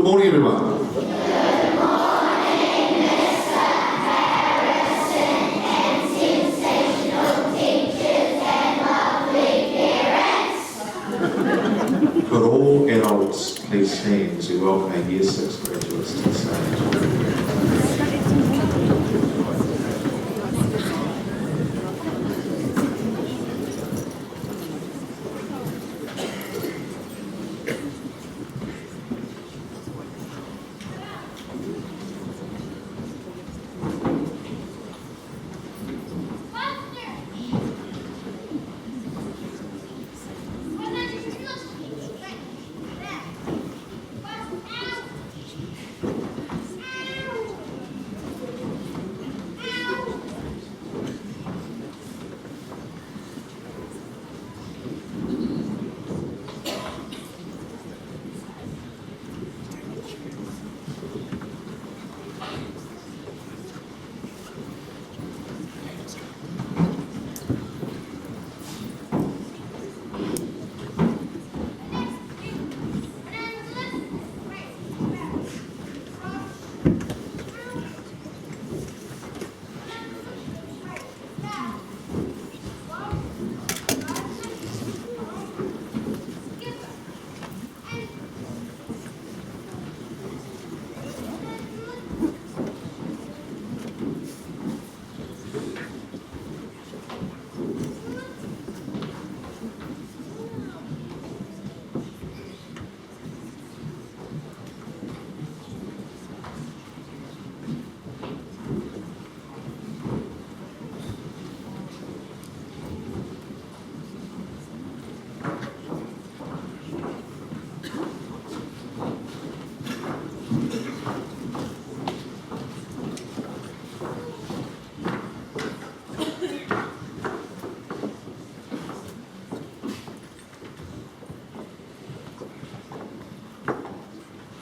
morning, everyone. Could all adults please stand as we welcome our Year 6 graduates to the stage.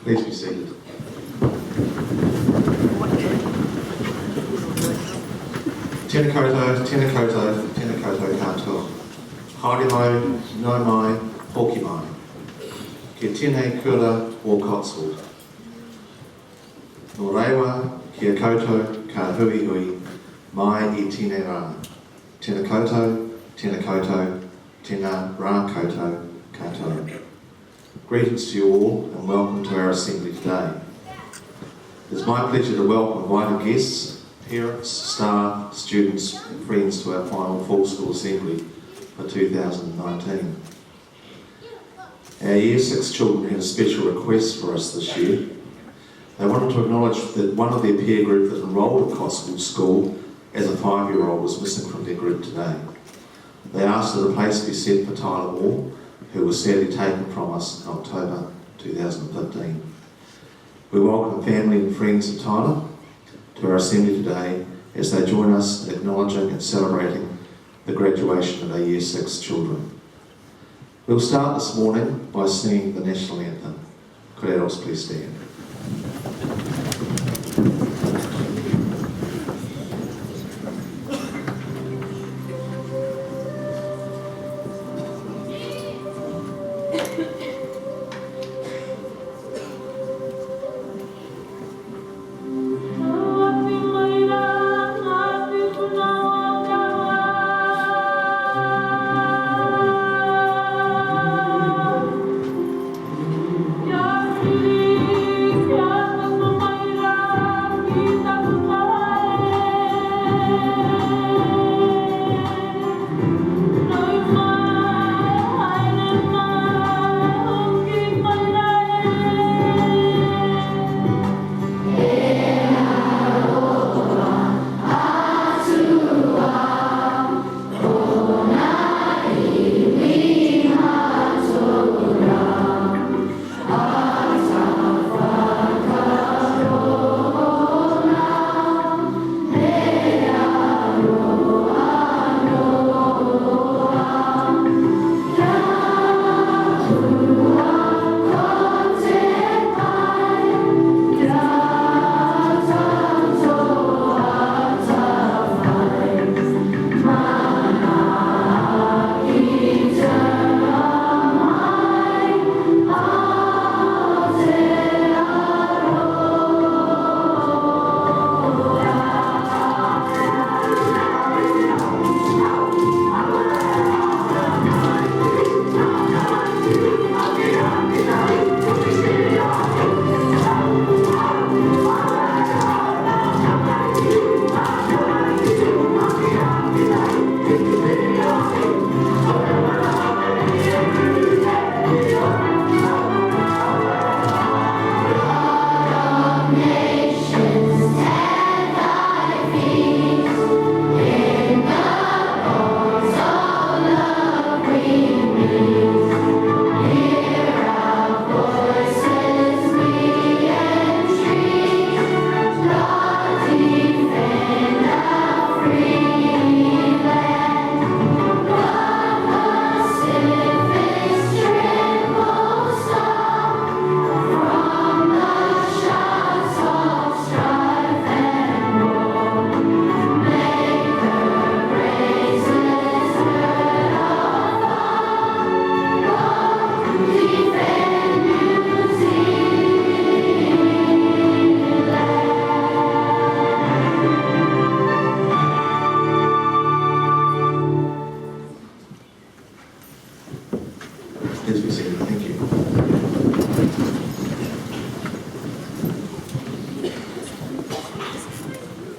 Please be seated. Tēnā koutou, tēnā koutou, tēnā koutou katoa. Haere mai, nau mai, hoki mai. Ki tēnei kura o Cotswold. Nō rewa, kia koutou, ka hui hui, mai I tēnei rā. Tēnā koutou, tēnā rā koutou katoa. Greetings to you all and welcome to our assembly today. It's my pleasure to welcome invited guests, parents, staff, students and friends to our final full school assembly for 2019. Our Year 6 children had a special request for us this year. They wanted to acknowledge that one of their peer group that enrolled at Cotswold School as a 5-year-old was missing from their group today. They asked that a place be set for Tyler Moore, who was sadly taken from us in October 2015. We welcome family and friends of Tyler to our assembly today as they join us in acknowledging and celebrating the graduation of our Year 6 children. We'll start this morning by singing the national anthem. Could adults please stand? Yeah.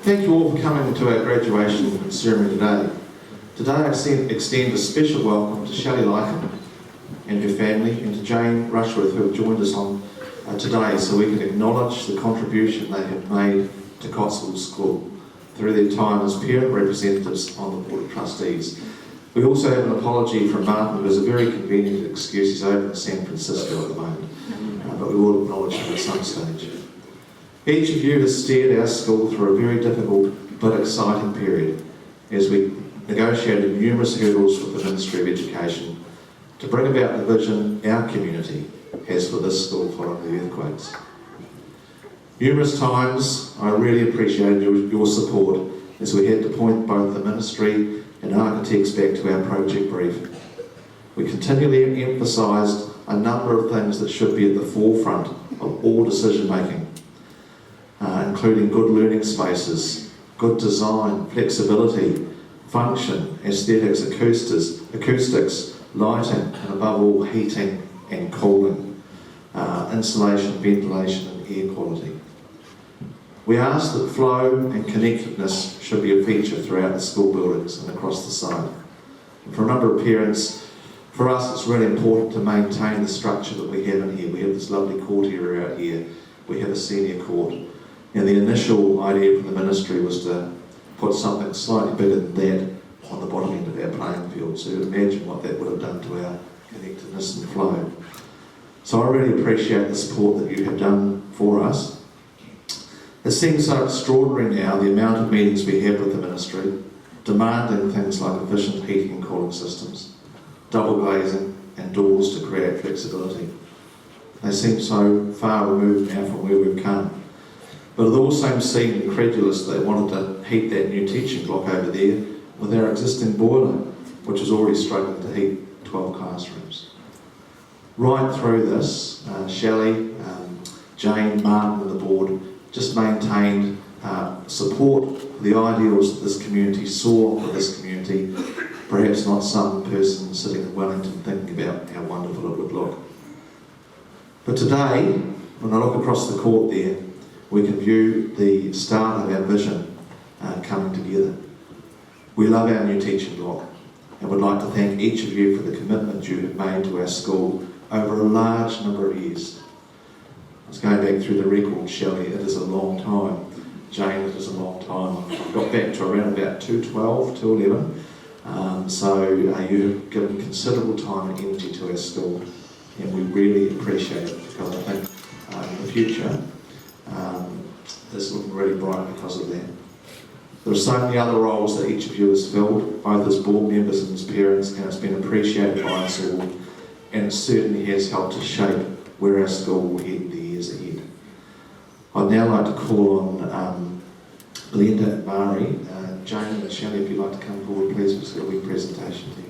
Thank you all for coming to our graduation ceremony today. Today I extend a special welcome to Shelley Lycombe and her family, and to Jane Rushworth, who have joined us on today, so we can acknowledge the contribution they have made to Cotswold School through their time as parent representatives on the Board of Trustees. We also have an apology from Martin, who has a very convenient excuse. He's over in San Francisco at the moment, but we will acknowledge him at some stage. Each of you has steered our school through a very difficult but exciting period as we negotiated numerous hurdles with the Ministry of Education to bring about the vision our community has for this school following the earthquakes. Numerous times I really appreciated your support as we had to point both the Ministry and architects back to our project brief. We continually emphasised a number of things that should be at the forefront of all decision making, including good learning spaces, good design, flexibility, function, aesthetics, acoustics, lighting, and above all heating and cooling, insulation, ventilation and air quality. We asked that flow and connectedness should be a feature throughout the school buildings and across the site. And for a number of parents, for us it's really important to maintain the structure that we have in here. We have this lovely court area out here, we have a senior court, and the initial idea from the Ministry was to put something slightly bigger than that on the bottom end of our playing field. So you imagine what that would have done to our connectedness and flow. So I really appreciate the support that you have done for us. It seems so extraordinary now, the amount of meetings we have with the Ministry, demanding things like efficient heating and cooling systems, double glazing and doors to create flexibility. They seem so far removed now from where we've come. But it also seemed incredulous they wanted to heat that new teaching block over there with our existing boiler, which is already struggling to heat 12 classrooms. Right through this, Shelley, Jane, Martin and the board just maintained support for the ideals that this community saw for this community, perhaps not some person sitting in Wellington thinking about how wonderful it would look. But today, when I look across the court there, we can view the start of our vision coming together. We love our new teaching block and would like to thank each of you for the commitment you have made to our school over a large number of years. I was going back through the record, Shelley, it is a long time. Jane, it is a long time. I got back to around about 2012, 2011. So you have given considerable time and energy to our school, and we really appreciate it, because I think in the future is looking really bright because of that. There are so many other roles that each of you has filled, both as board members and as parents, and it's been appreciated by us all, and it certainly has helped to shape where our school will head in the years ahead. I'd now like to call on Belinda and Mari. Jane and Shelley, if you'd like to come forward, please, we've got a wee presentation to you.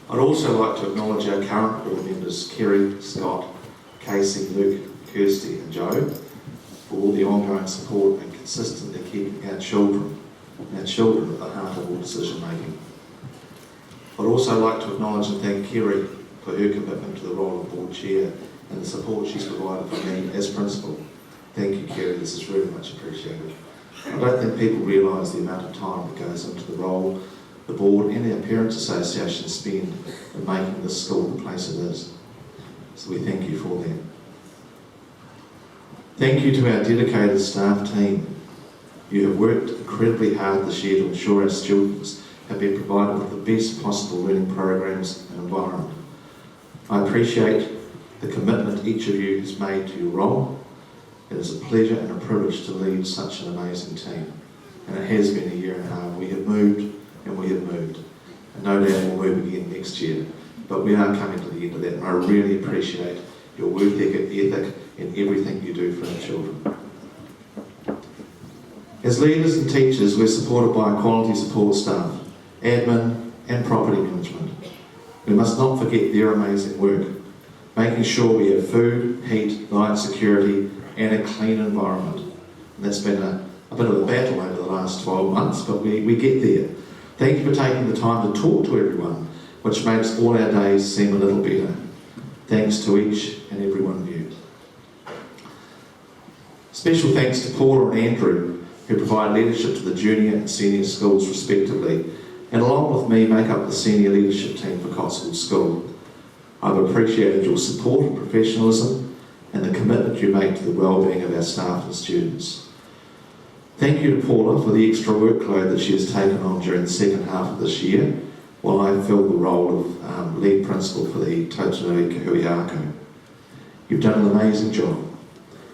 I'd also like to acknowledge our current board members, Kerry, Scott, Casey, Luke, Kirsty and Joe, for all the ongoing support and consistently keeping our children at the heart of all decision making. I'd also like to acknowledge and thank Kerry for her commitment to the role of board chair and the support she's provided for me as principal. Thank you, Kerry, this is very much appreciated. I don't think people realise the amount of time that goes into the role the board and our Parents Association spend in making this school the place it is. So we thank you for that. Thank you to our dedicated staff team. You have worked incredibly hard this year to ensure our students have been provided with the best possible learning programs and environment. I appreciate the commitment each of you has made to your role. It is a pleasure and a privilege to lead such an amazing team. And it has been a year and a half. We have moved and we have moved. And no doubt we'll move again next year. But we are coming to the end of that, and I really appreciate your work ethic and everything you do for our children. As leaders and teachers, we're supported by a quality support staff, admin and property management. We must not forget their amazing work, making sure we have food, heat, light security and a clean environment. And that's been a bit of a battle over the last 12 months, but we get there. Thank you for taking the time to talk to everyone, which makes all our days seem a little better. Thanks to each and every one of you. Special thanks to Paula and Andrew, who provide leadership to the junior and senior schools respectively, and along with me make up the senior leadership team for Cotswold School. I've appreciated your support and professionalism and the commitment you make to the well-being of our staff and students. Thank you to Paula for the extra workload that she has taken on during the second half of this year, while I filled the role of lead principal for the Tautanu Kahuiako. You've done an amazing job,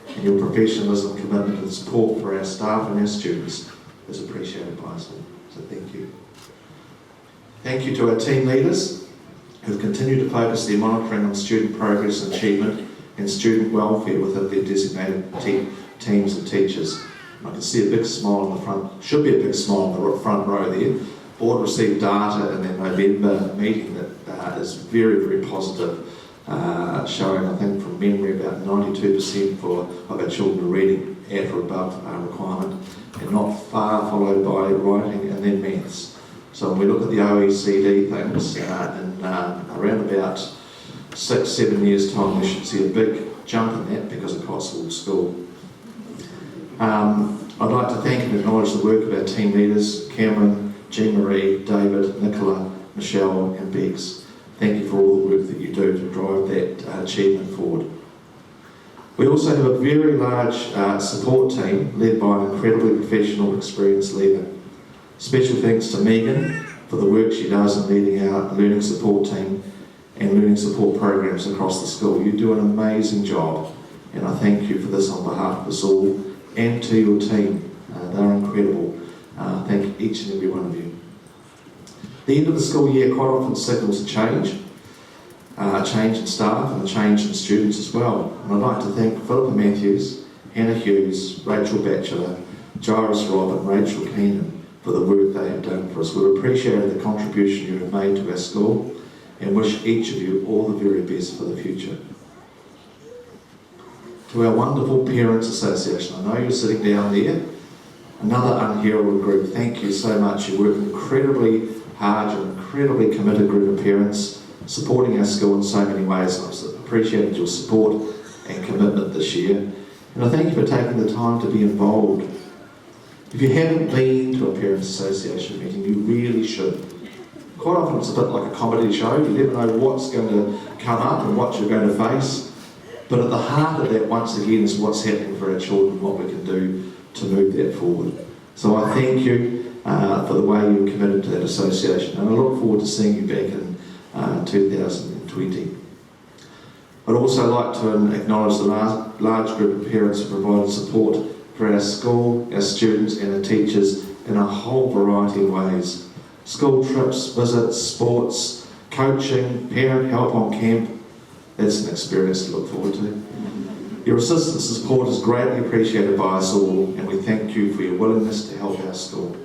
and your professionalism, commitment and support for our staff and our students is appreciated by us all. So thank you. Thank you to our team leaders who have continued to focus their monitoring on student progress and achievement and student welfare within their designated teams and teachers. And I can see a big smile on the front, should be a big smile on the front row there. Board received data in their November meeting that is very, very positive, showing, I think, from memory, about 92% of our children are reading at or above requirement, and not far followed by writing and then maths. So when we look at the OECD things, in around about 6-7 years' time, we should see a big jump in that because of Cotswold School. I'd like to thank and acknowledge the work of our team leaders, Cameron, Jean-Marie, David, Nicola, Michelle and Bex. Thank you for all the work that you do to drive that achievement forward. We also have a very large support team led by an incredibly professional, experienced leader. Special thanks to Megan for the work she does in leading our learning support team and learning support programs across the school. You do an amazing job, and I thank you for this on behalf of us all and to your team. They're incredible. Thank each and every one of you. The end of the school year quite often signals a change in staff and a change in students as well. And I'd like to thank Philippa Matthews, Hannah Hughes, Rachel Batchelor, Jairus Robb and Rachel Keenan for the work they have done for us. We've appreciated the contribution you have made to our school and wish each of you all the very best for the future. To our wonderful Parents Association, I know you're sitting down there, another unheralded group, thank you so much. You work incredibly hard, you're an incredibly committed group of parents supporting our school in so many ways. I've appreciated your support and commitment this year, and I thank you for taking the time to be involved. If you haven't been to a Parents Association meeting, you really should. Quite often it's a bit like a comedy show, you never know what's going to come up and what you're going to face, but at the heart of that once again is what's happening for our children, what we can do to move that forward. So I thank you for the way you're committed to that association, and I look forward to seeing you back in 2020. I'd also like to acknowledge the large group of parents who provided support for our school, our students and our teachers in a whole variety of ways. School trips, visits, sports, coaching, parent help on camp. That's an experience to look forward to. Your assistance and support is greatly appreciated by us all, and we thank you for your willingness to help our school.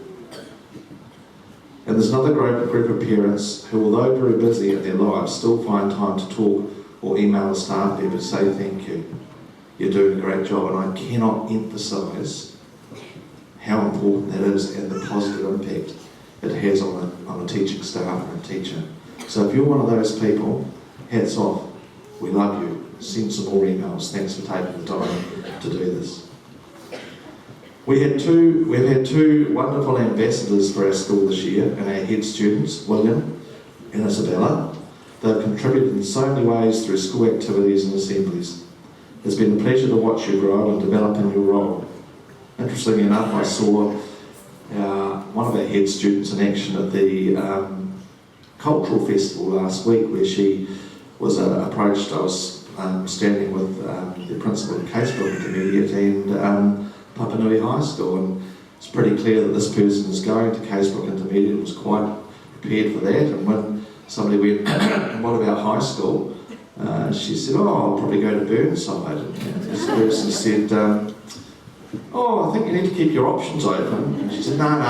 And there's another group of parents who, although very busy in their lives, still find time to talk or email a staff member to say thank you. You're doing a great job, and I cannot emphasise how important that is and the positive impact it has on a teaching staff and a teacher. So if you're one of those people, hats off. We love you. Send some more emails. Thanks for taking the time to do this. We've had two wonderful ambassadors for our school this year, and our head students, William and Isabella. They've contributed in so many ways through school activities and assemblies. It's been a pleasure to watch you grow and develop in your role. Interestingly enough, I saw one of our head students in action at the cultural festival last week, where she was approached. I was standing with the principal of Cotswold Intermediate and Papanui High School, and it's pretty clear that this person is going to Cotswold Intermediate and was quite prepared for that. And when somebody went, what about high school? She said, oh, I'll probably go to Burnside. And this person said, oh, I think you need to keep your options open. And she said, no,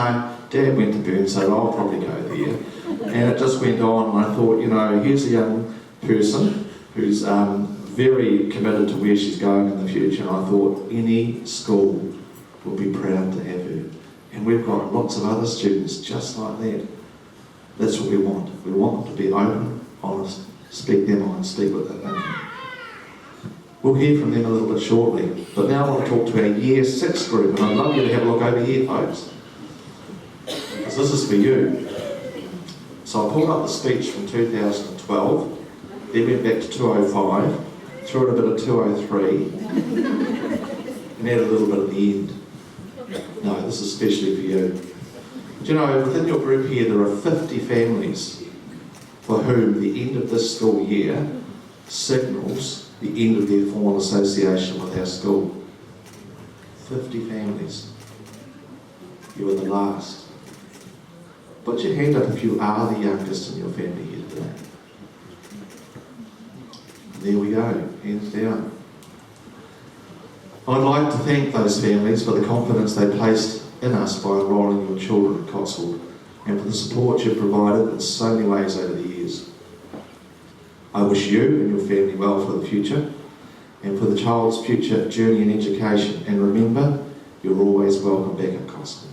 Dad went to Burnside, I'll probably go there. And it just went on, and I thought, you know, here's a young person who's very committed to where she's going in the future, and I thought any school will be proud to have her. And we've got lots of other students just like that. That's what we want. We want them to be open, honest, speak their mind, speak what they're thinking. We'll hear from them a little bit shortly, but now I want to talk to our Year 6 group, and I'd love you to have a look over here, folks, because this is for you. So I pulled up the speech from 2012, then went back to 205, threw in a bit of 203, and added a little bit at the end. No, this is especially for you. Do you know, within your group here, there are 50 families for whom the end of this school year signals the end of their formal association with our school. 50 families. You are the last. Put your hand up if you are the youngest in your family here today. There we go, hands down. I'd like to thank those families for the confidence they placed in us by enrolling your children at Cotswold, and for the support you've provided in so many ways over the years. I wish you and your family well for the future, and for the child's future journey in education. And remember, you're always welcome back at Cotswold.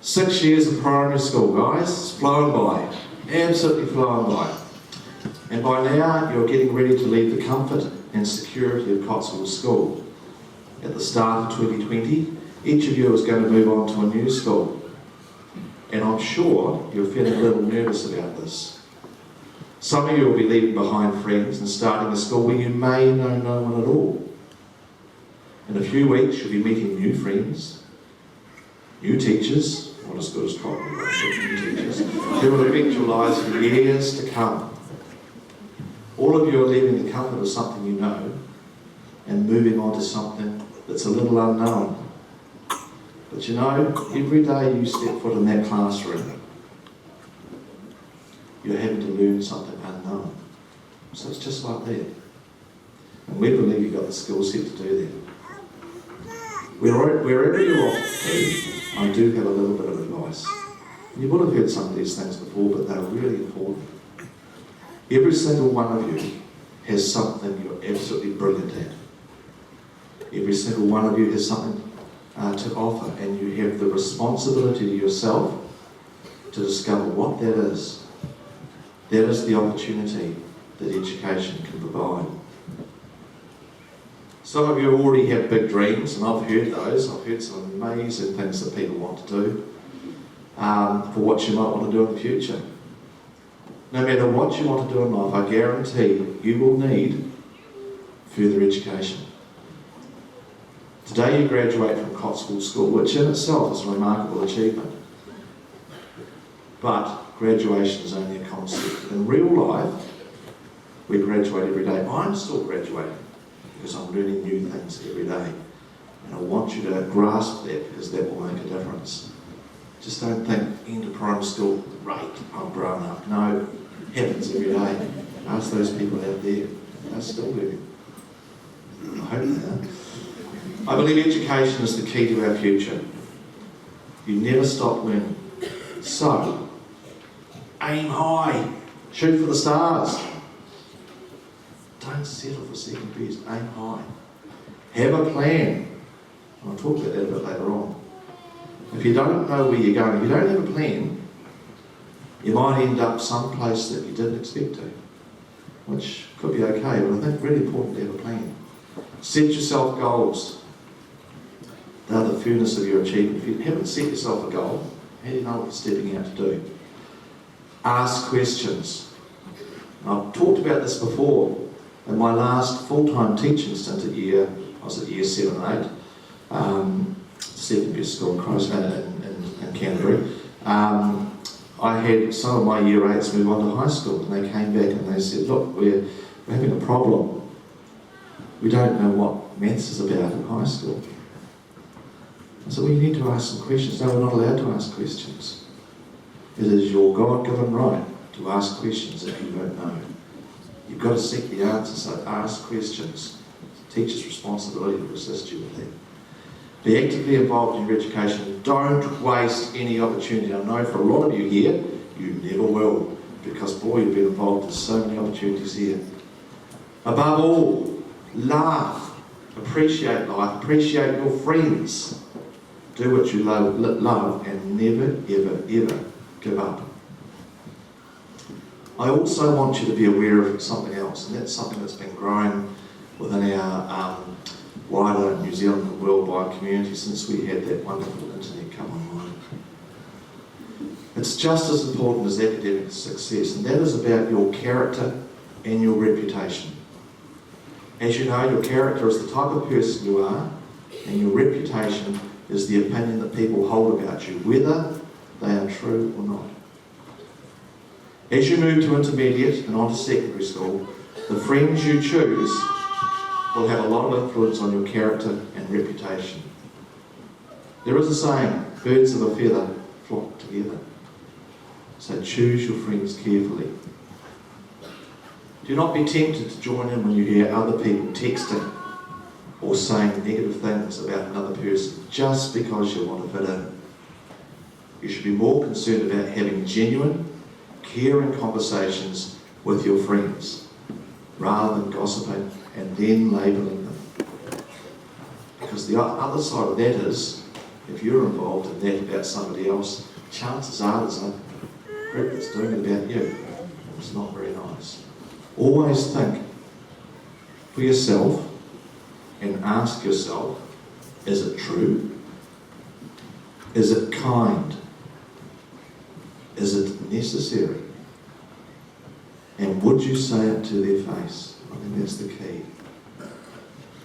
6 years of primary school, guys. It's flown by. Absolutely flown by. And by now, you're getting ready to leave the comfort and security of Cotswold School. At the start of 2020, each of you is going to move on to a new school. And I'm sure you're feeling a little nervous about this. Some of you will be leaving behind friends and starting a school where you may know no one at all. In a few weeks, you'll be meeting new friends, new teachers, not as good as probably new teachers, who will affect your lives for years to come. All of you are leaving the comfort of something you know and moving on to something that's a little unknown. But you know, every day you step foot in that classroom, you're having to learn something unknown. So it's just like that. And we believe you've got the skill set to do that. Wherever you're off to, I do have a little bit of advice. You would have heard some of these things before, but they're really important. Every single one of you has something you're absolutely brilliant at. Every single one of you has something to offer, and you have the responsibility to yourself to discover what that is. That is the opportunity that education can provide. Some of you already have big dreams, and I've heard those. I've heard some amazing things that people want to do for what you might want to do in the future. No matter what you want to do in life, I guarantee you will need further education. Today you graduate from Cotswold School, which in itself is a remarkable achievement. But graduation is only a concept. In real life, we graduate every day. I'm still graduating because I'm learning new things every day. And I want you to grasp that, because that will make a difference. Just don't think, end of primary school, right, I'm grown up. No, it happens every day. Ask those people out there. They're still learning. I hope they are. I believe education is the key to our future. You never stop learning. So, aim high. Shoot for the stars. Don't settle for second best. Aim high. Have a plan. I'll talk about that a bit later on. If you don't know where you're going, if you don't have a plan, You might end up someplace that you didn't expect to, which could be okay, but I think really important to have a plan. Set yourself goals. They're the furnace of your achievement. If you haven't set yourself a goal, how do you know what you're stepping out to do? Ask questions. I've talked about this before. In my last full-time teaching stint I was at year 7 and 8, secondary school in Canterbury. I had some of my year 8s move on to high school, and they came back and they said, look, we're having a problem. We don't know what maths is about in high school. I said, well, you need to ask some questions. No, we're not allowed to ask questions. It is your God-given right to ask questions if you don't know. You've got to seek the answers, so ask questions. It's the teacher's responsibility to assist you with that. Be actively involved in your education. Don't waste any opportunity. I know for a lot of you here, you never will, because boy, you've been involved in so many opportunities here. Above all, laugh, appreciate life, appreciate your friends. Do what you love and never, ever, ever give up. I also want you to be aware of something else, and that's something that's been growing within our wider New Zealand and worldwide community since we had that wonderful internet come online. It's just as important as academic success, and that is about your character and your reputation. As you know, your character is the type of person you are, and your reputation is the opinion that people hold about you, whether they are true or not. As you move to intermediate and onto secondary school, the friends you choose will have a lot of influence on your character and reputation. There is a saying, birds of a feather flock together. So choose your friends carefully. Do not be tempted to join in when you hear other people texting or saying negative things about another person just because you want to fit in. You should be more concerned about having genuine, caring conversations with your friends rather than gossiping and then labelling them. Because the other side of that is, if you're involved in that about somebody else, chances are there's a group that's doing it about you. It's not very nice. Always think for yourself and ask yourself, is it true? Is it kind? Is it necessary? And would you say it to their face? I think that's the key.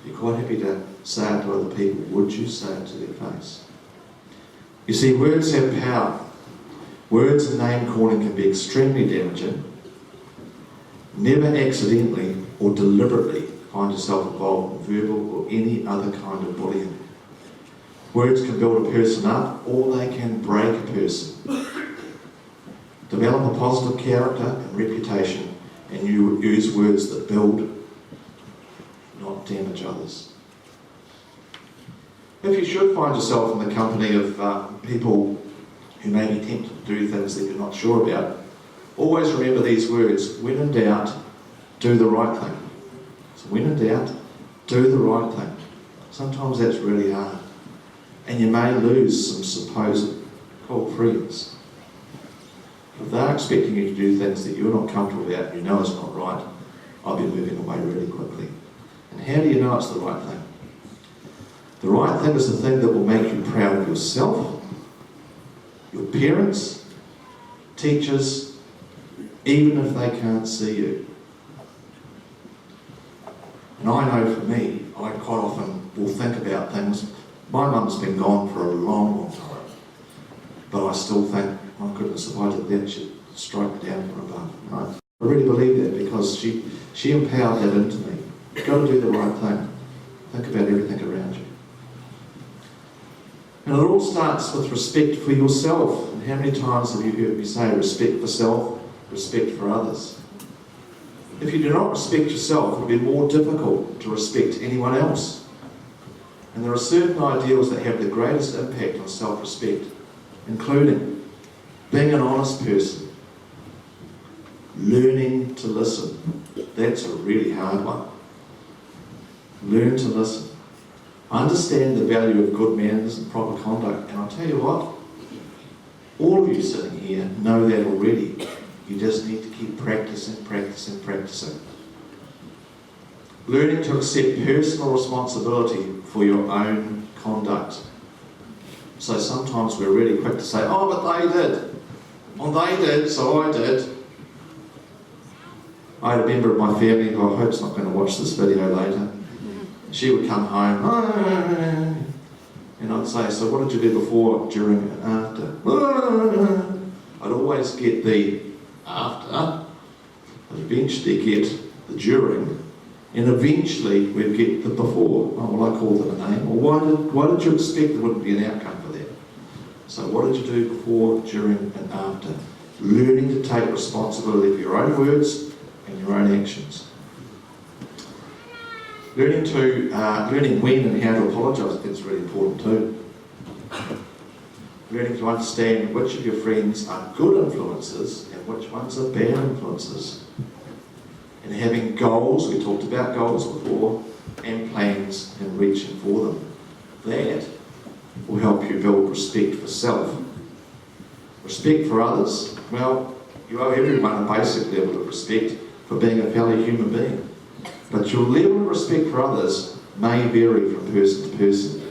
You're quite happy to say it to other people. Would you say it to their face? You see, words have power. Words and name calling can be extremely damaging. Never accidentally or deliberately find yourself involved in verbal or any other kind of bullying. Words can build a person up or they can break a person. Develop a positive character and reputation, and you use words that build, not damage others. If you should find yourself in the company of people who may be tempted to do things that you're not sure about, always remember these words: when in doubt, do the right thing. So when in doubt, do the right thing. Sometimes that's really hard, and you may lose some supposed cool friends. If they're expecting you to do things that you're not comfortable about and you know it's not right, I'll be moving away really quickly. And how do you know it's the right thing? The right thing is the thing that will make you proud of yourself, your parents, teachers, even if they can't see you. And I know for me, I quite often will think about things. My mum's been gone for a long, long time, but I still think, my goodness, if I did that, she'd strike down from above. Right? I really believe that because she empowered that into me. You've got to do the right thing. Think about everything around you. And it all starts with respect for yourself. And how many times have you heard me say respect for self, respect for others? If you do not respect yourself, it will be more difficult to respect anyone else. And there are certain ideals that have the greatest impact on self-respect, including being an honest person, learning to listen. That's a really hard one. Learn to listen. Understand the value of good manners and proper conduct. And I'll tell you what, All of you sitting here know that already. You just need to keep practicing. Learning to accept personal responsibility for your own conduct. So sometimes we're really quick to say, oh, but they did. Well, they did, so I did. I had a member of my family who I hope's not going to watch this video later. She would come home, and I'd say, so what did you do before, during, and after? I'd always get the after, I'd eventually get the during, and eventually we'd get the before. Oh, well, I called it a name. Well, why did you expect there wouldn't be an outcome for that? So what did you do before, during, and after? Learning to take responsibility for your own words and your own actions. Learning when and how to apologise, I think is really important too. Learning to understand which of your friends are good influences and which ones are bad influences. And having goals, we talked about goals before, and plans and reaching for them. That will help you build respect for self. Respect for others, well, you owe everyone a basic level of respect for being a fellow human being. But your level of respect for others may vary from person to person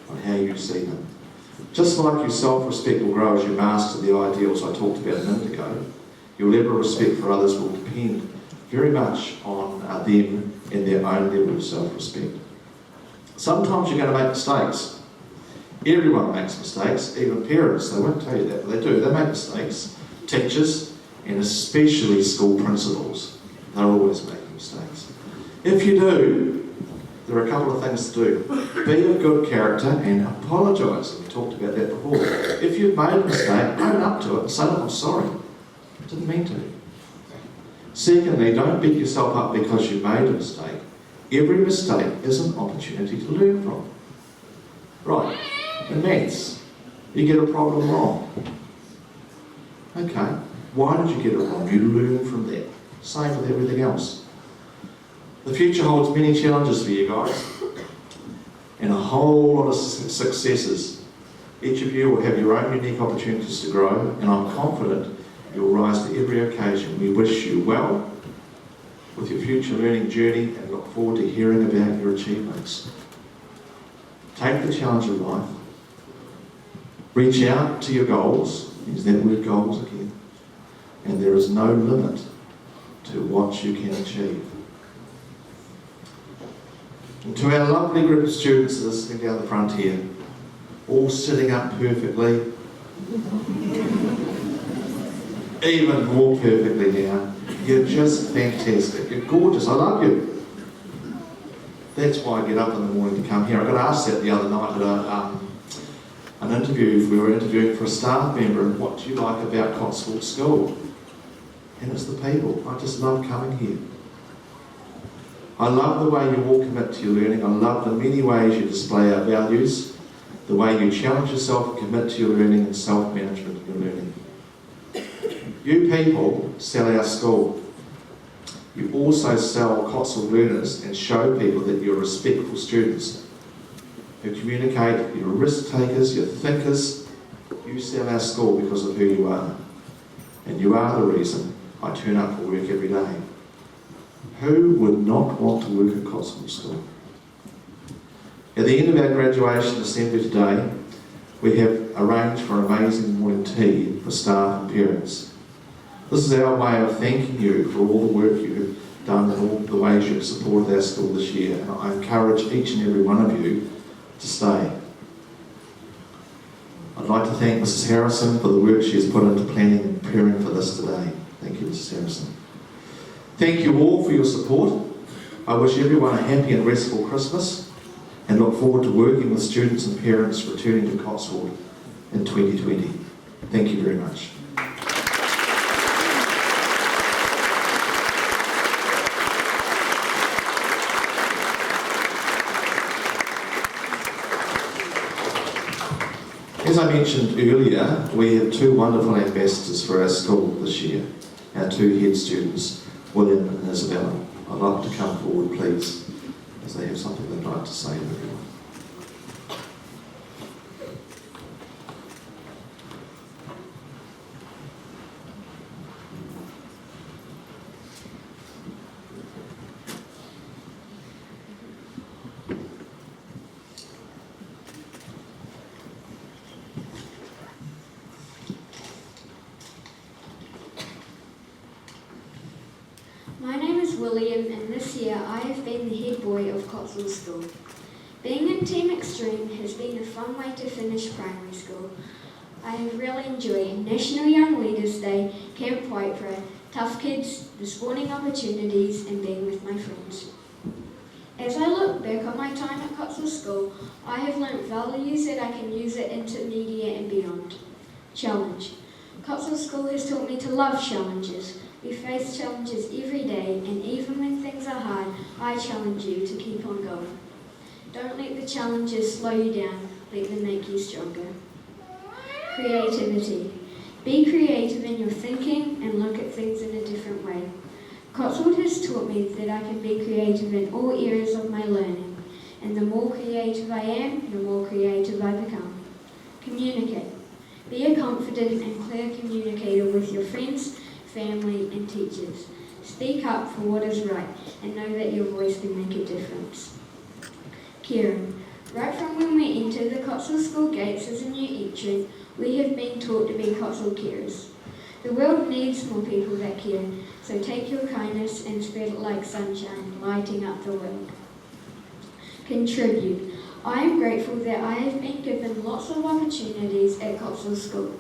on how you see them. Just like your self-respect will grow as you master the ideals I talked about a minute ago, your level of respect for others will depend very much on them and their own level of self-respect. Sometimes you're going to make mistakes. Everyone makes mistakes, even parents. They won't tell you that, but they do. They make mistakes. Teachers, and especially school principals, they're always making mistakes. If you do, there are a couple of things to do. Be a good character and apologise. We talked about that before. If you've made a mistake, own up to it and say, look, I'm sorry. I didn't mean to. Secondly, don't beat yourself up because you made a mistake. Every mistake is an opportunity to learn from. Right, in maths, you get a problem wrong. Okay, why did you get it wrong? You learn from that. Same with everything else. The future holds many challenges for you guys and a whole lot of successes. Each of you will have your own unique opportunities to grow, and I'm confident you'll rise to every occasion. We wish you well with your future learning journey and look forward to hearing about your achievements. Take the challenge of life. Reach out to your goals. Use that word goals again. And there is no limit to what you can achieve. And to our lovely group of students that are sitting down the front here, all sitting up perfectly, even more perfectly now, you're just fantastic. You're gorgeous. I love you. That's why I get up in the morning to come here. I got asked that the other night at an interview. We were interviewing for a staff member, and what do you like about Cotswold School? And it's the people. I just love coming here. I love the way you all commit to your learning. I love the many ways you display our values, the way you challenge yourself and commit to your learning and self-management of your learning. You people sell our school. You also sell Cotswold learners and show people that you're respectful students who communicate, you're risk takers, you're thinkers. You sell our school because of who you are. And you are the reason I turn up for work every day. Who would not want to work at Cotswold School? At the end of our graduation assembly today, we have arranged for an amazing morning tea for staff and parents. This is our way of thanking you for all the work you have done and all the ways you have supported our school this year. And I encourage each and every one of you to stay. I'd like to thank Mrs. Harrison for the work she has put into planning and preparing for this today. Thank you, Mrs. Harrison. Thank you all for your support. I wish everyone a happy and restful Christmas and look forward to working with students and parents returning to Cotswold in 2020. Thank you very much. As I mentioned earlier, we have two wonderful ambassadors for our school this year, our two head students, William and Isabella. I'd like to come forward, please, as they have something they'd like to say to everyone. My name is William, and this year I have been the head boy of Cotswold School. Being in Team Extreme has been a fun way to finish primary school. I have really enjoyed National Young Leaders Day, Camp Waipara, Tough Kids, the sporting opportunities, and being with my friends. As I look back on my time at Cotswold School, I have learnt values that I can use at intermediate and beyond. Challenge. Cotswold School has taught me to love challenges. We face challenges every day, and even when things are hard, I challenge you to keep on going. Don't let the challenges slow you down, let them make you stronger. Creativity. Be creative in your thinking and look at things in a different way. Cotswold has taught me that I can be creative in all areas of my learning, and the more creative I am, the more creative I become. Communicate. Be a confident and clear communicator with your friends, family and teachers. Speak up for what is right and know that your voice can make a difference. Caring. Right from when we enter the Cotswold School gates as a new entrant, we have been taught to be Cotswold carers. The world needs more people that care, so take your kindness and spread it like sunshine, lighting up the world. Contribute. I am grateful that I have been given lots of opportunities at Cotswold School.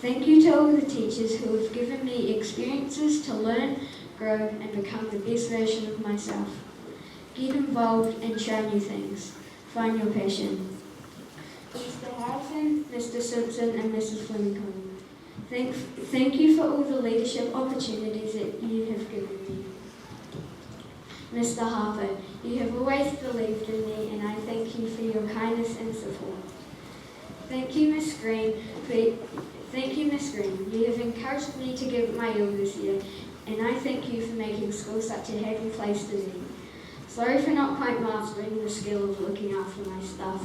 Thank you to all the teachers who have given me experiences to learn, grow and become the best version of myself. Get involved and try new things. Find your passion. Mr. Harrison, Mr. Simpson and Mrs. Flemington. Thank you for all the leadership opportunities that you have given me. Mr. Harper, you have always believed in me and I thank you for your kindness and support. Thank you, Miss Green. You have encouraged me to give it my all this year, and I thank you for making school such a happy place to be. Sorry for not quite mastering the skill of looking after my stuff.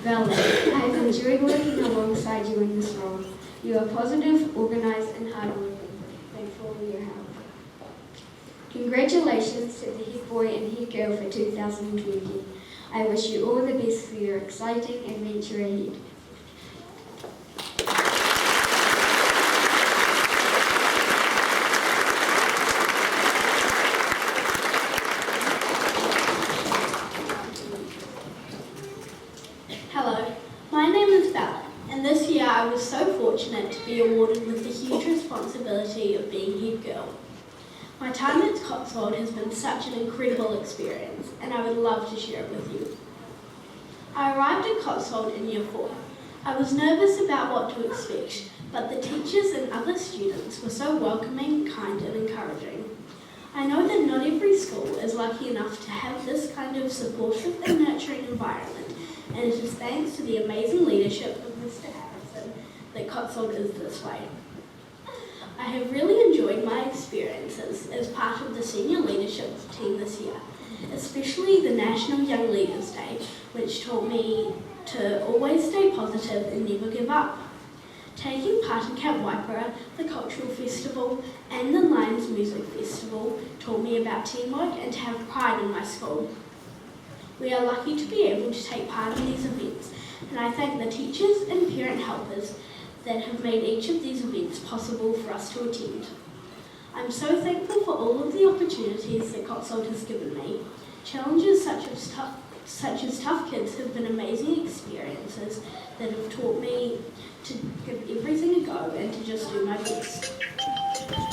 Bella, I have enjoyed working alongside you in this role. You are positive, organised and hardworking. Thanks for all your help. Congratulations to the head boy and head girl for 2020. I wish you all the best for your exciting adventure ahead. Hello, my name is Bella, and this year I was so fortunate to be awarded with the huge responsibility of being head girl. My time at Cotswold has been such an incredible experience, and I would love to share it with you. I arrived at Cotswold in Year 4. I was nervous about what to expect, but the teachers and other students were so welcoming, kind and encouraging. I know that not every school is lucky enough to have this kind of supportive and nurturing environment, and it is thanks to the amazing leadership of Mr. Harrison that Cotswold is this way. I have really enjoyed my experiences as part of the senior leadership team this year, especially the National Young Leaders Day, which taught me to always stay positive and never give up. Taking part in Camp Waipara, the cultural festival and the Lions Music Festival taught me about teamwork and to have pride in my school. We are lucky to be able to take part in these events, and I thank the teachers and parent helpers that have made each of these events possible for us to attend. I'm so thankful for all of the opportunities that Cotswold has given me. Challenges such as Tough Kids have been amazing experiences that have taught me to give everything a go and to just do my best.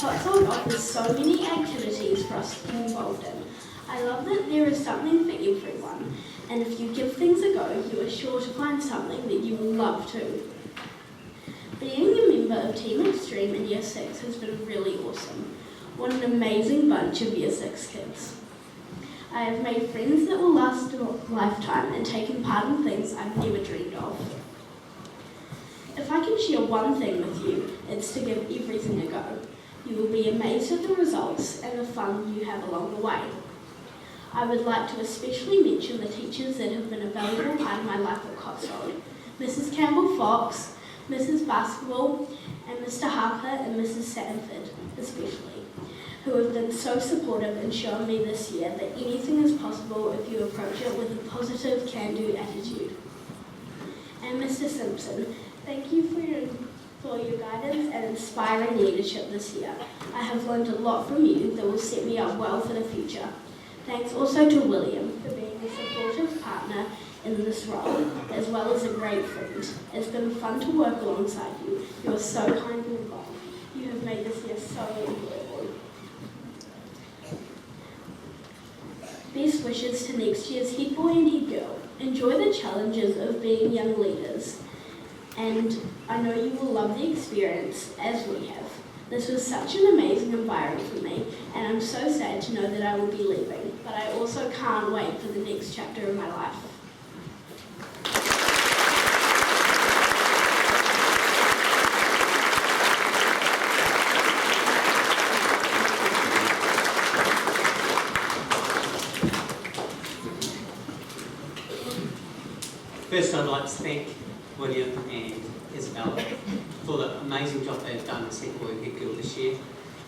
Cotswold offers so many activities for us to be involved in. I love that there is something for everyone, and if you give things a go, you are sure to find something that you will love too. Being a member of Team Extreme in Year 6 has been really awesome. What an amazing bunch of Year 6 kids. I have made friends that will last a lifetime and taken part in things I've never dreamed of. If I can share one thing with you, it's to give everything a go. You will be amazed at the results and the fun you have along the way. I would like to especially mention the teachers that have been a valuable part of my life at Cotswold. Mrs. Campbell-Fox, Mrs. Basketball, and Mr. Harper and Mrs. Sanford especially, who have been so supportive and shown me this year that anything is possible if you approach it with a positive can-do attitude. And Mr. Simpson, thank you for your for your guidance and inspiring leadership this year. I have learned a lot from you that will set me up well for the future. Thanks also to William for being a supportive partner in this role, as well as a great friend. It's been fun to work alongside you. You are so kind and involved. You have made this year so enjoyable. Best wishes to next year's head boy and head girl. Enjoy the challenges of being young leaders, and I know you will love the experience as we have. This was such an amazing environment for me, and I'm so sad to know that I will be leaving, but I also can't wait for the next chapter of my life. First, I'd like to thank William and Isabella for the amazing job they've done as head boy and head girl this year.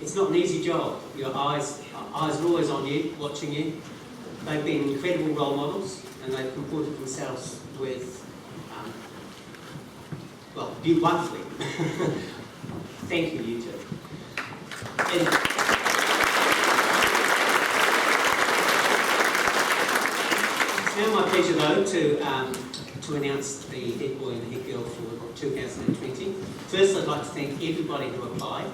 It's not an easy job. Your eyes are always on you, watching you. They've been incredible role models, and they've comported themselves with, wonderfully. Thank you, you two. It's now my pleasure, though, to announce the head boy and head girl for 2020. First, I'd like to thank everybody who applied.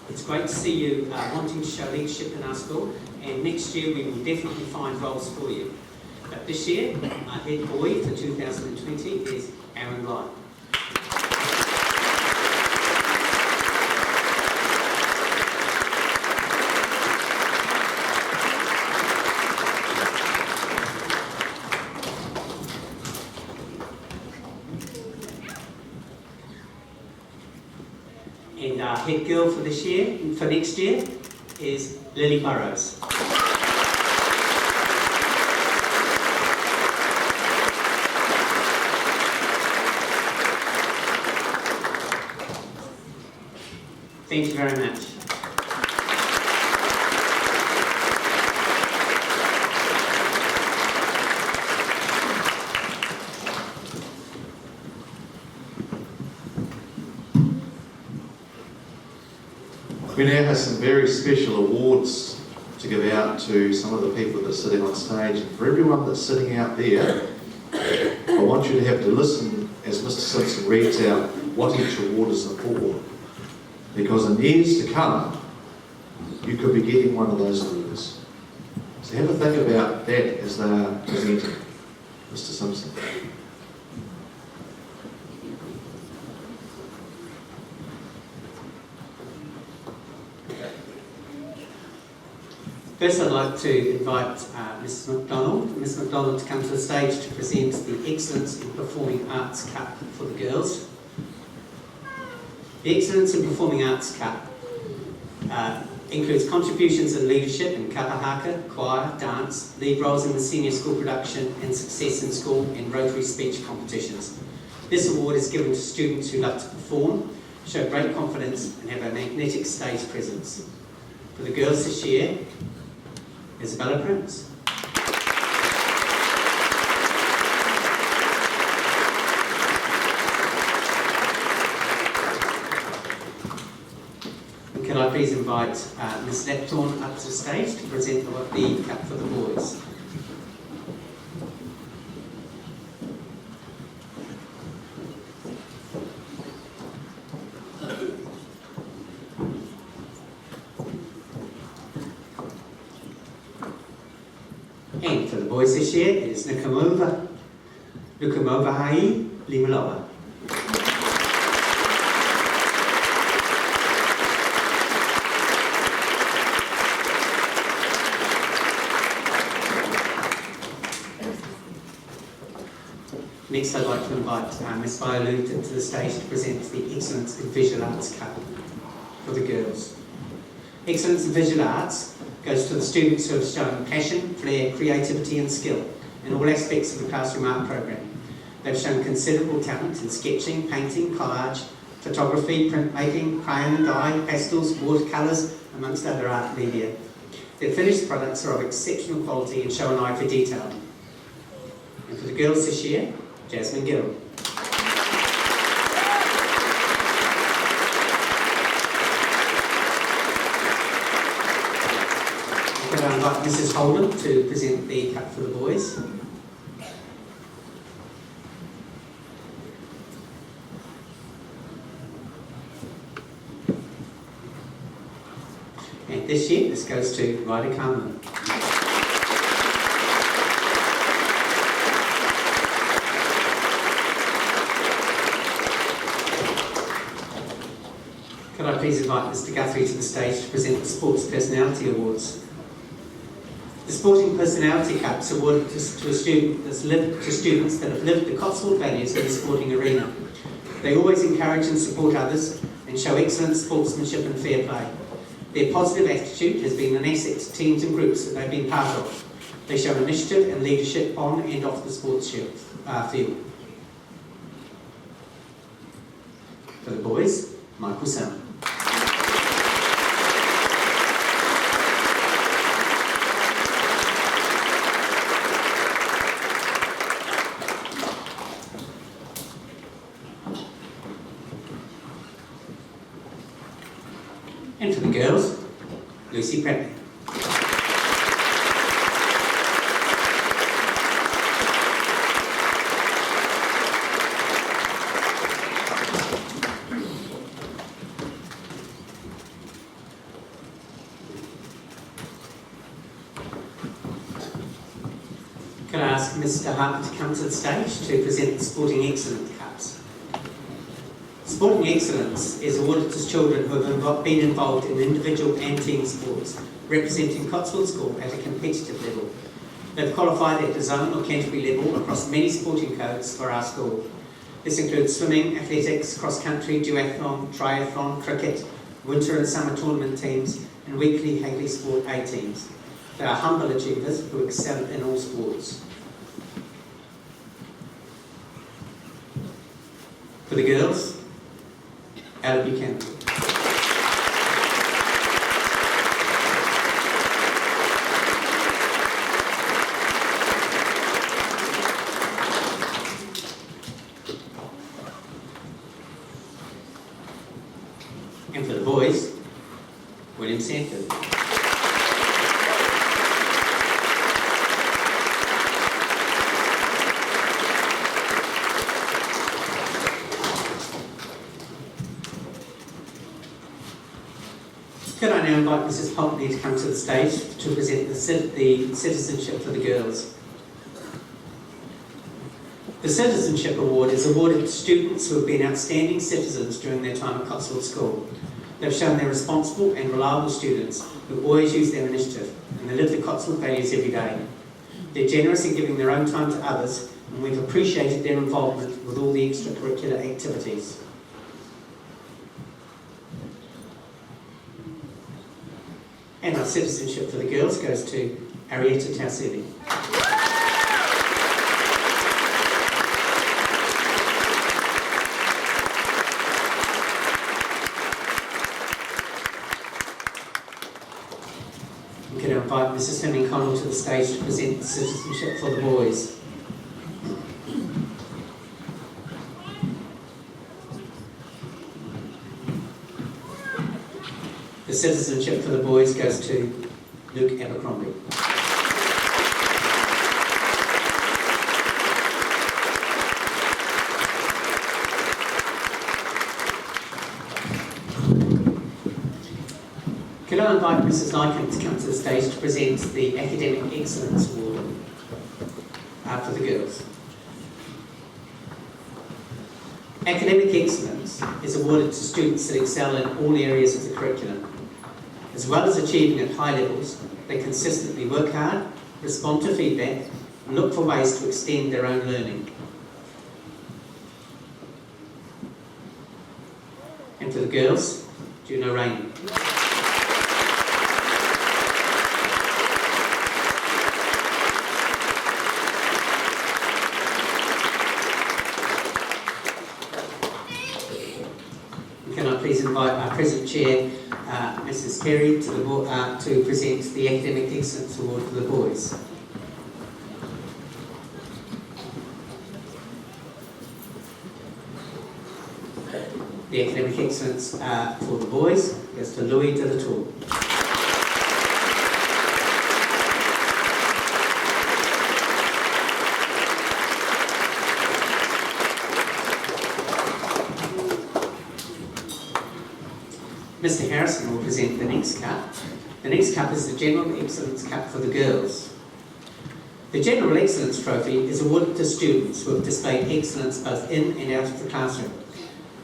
It's great to see you wanting to show leadership in our school, and next year we will definitely find roles for you. But this year, our head boy for 2020 is Aaron Lyon. And our head girl for next year, is Lily Burrows. Thank you very much. We now have some very special awards to give out to some of the people that are sitting on stage. And for everyone that's sitting out there, I want you to have to listen as Mr. Simpson reads out what each award is for. Because in years to come, you could be getting one of those awards. So have a think about that as they are presented, Mr. Simpson. First, I'd like to invite Ms McDonald to come to the stage to present the Excellence in Performing Arts Cup for the girls. The Excellence in Performing Arts Cup includes contributions in leadership in kapa haka, choir, dance, lead roles in the senior school production, and success in school and Rotary speech competitions. This award is given to students who love to perform, show great confidence, and have a magnetic stage presence. For the girls this year, Isabella Prince. And can I please invite Ms. Lapthorne up to the stage to present the cup for the boys. And for the boys this year, it is Nukumova Hai Limaloa. Next, I'd like to invite Ms. Bailu to the stage to present the Excellence in Visual Arts Cup for the girls. Excellence in Visual Arts goes to the students who have shown passion, flair, creativity and skill in all aspects of the classroom art program. They've shown considerable talent in sketching, painting, collage, photography, printmaking, crayon and dye, pastels, watercolours, amongst other art media. Their finished products are of exceptional quality and show an eye for detail. And for the girls this year, Jasmine Gill. Could I invite Mrs. Holden to present the cup for the boys? And this year, this goes to Ryder Carmen. Could I please invite Mr. Guthrie to the stage to present the Sports Personality Awards? The Sporting Personality Cups are awarded to students that have lived the Cotswold values in the sporting arena. They always encourage and support others and show excellent sportsmanship and fair play. Their positive attitude has been an asset to teams and groups that they've been part of. They show initiative and leadership on and off the sports field. For the boys, Michael Salmon. And for the girls, Lucy Pratt. Can I ask Mr. Harper to come to the stage to present the Sporting Excellence Cups? Sporting Excellence is awarded to children who have been involved in individual and team sports, representing Cotswold School at a competitive level. They've qualified at the zone or Canterbury level across many sporting codes for our school. This includes swimming, athletics, cross-country, duathlon, triathlon, cricket, winter and summer tournament teams, and weekly Hagley Sport A teams. They are humble achievers who excel in all sports. For the girls, Ella Buchanan. And for the boys, William Sanford. Could I now invite Mrs. Pompney to come to the stage to present the citizenship for the girls? The Citizenship Award is awarded to students who have been outstanding citizens during their time at Cotswold School. They've shown they're responsible and reliable students who always use their initiative and they live the Cotswold values every day. They're generous in giving their own time to others, and we've appreciated their involvement with all the extracurricular activities. And our citizenship for the girls goes to Arietta Tausili. We can invite Mrs. Fleming Connell to the stage to present the citizenship for the boys. The citizenship for the boys goes to Luke Abercrombie. Could I invite Mrs. Lycombe to come to the stage to present the Academic Excellence Award for the girls? Academic excellence is awarded to students that excel in all areas of the curriculum. As well as achieving at high levels, they consistently work hard, respond to feedback, and look for ways to extend their own learning. And for the girls, Juno Rainey. Can I please invite our present chair, Mrs. Perry, to the board, to present the Academic Excellence Award for the boys. The Academic Excellence for the boys goes to Louis de la Tour. Mr Harrison will present the next cup. The next cup is the General Excellence Cup for the girls. The General Excellence Trophy is awarded to students who have displayed excellence both in and out of the classroom.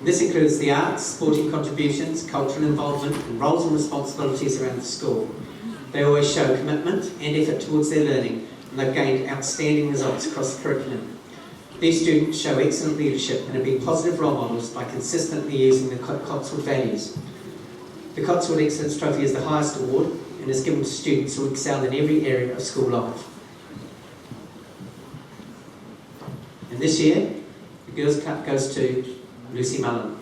This includes the arts, sporting contributions, cultural involvement, and roles and responsibilities around the school. They always show commitment and effort towards their learning, and they've gained outstanding results across the curriculum. These students show excellent leadership and have been positive role models by consistently using the Cotswold values. The Cotswold Excellence Trophy is the highest award and is given to students who excel in every area of school life. And this year, the Girls' Cup goes to Lucy Mullen.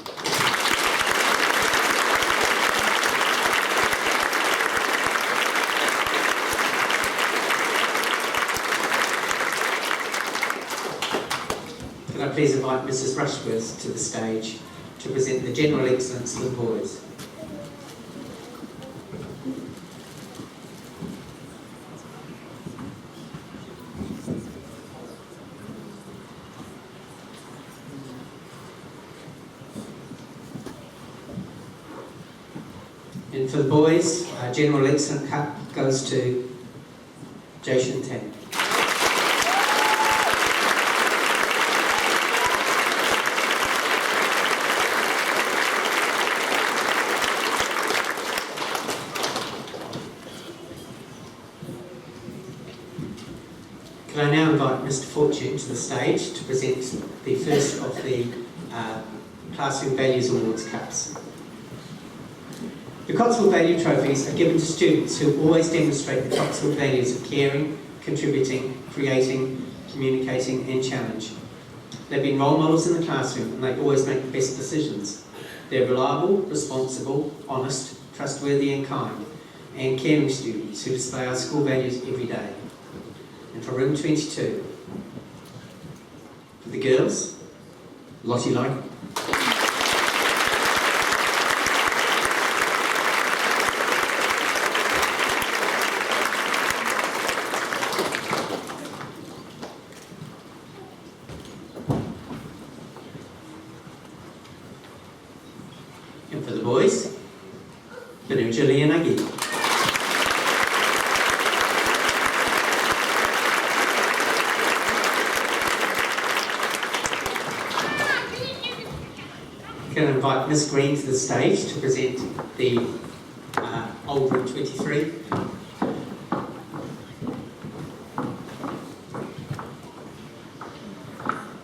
Can I please invite Mrs Rushworth to the stage to present the General Excellence to the boys. And for the boys, General Excellence Cup goes to Jason Tan. Can I now invite Mr Fortune to the stage to present the first of the Classroom Values Awards Cups. The Cotswold Value Trophies are given to students who always demonstrate the Cotswold values of caring, contributing, creating, communicating and challenge. They've been role models in the classroom and they always make the best decisions. They're reliable, responsible, honest, trustworthy and kind, and caring students who display our school values every day. And for room 22, for the girls, Lottie Like. And for the boys, Julian Aggie. Can I invite Miss Green to the stage to present the old room 23.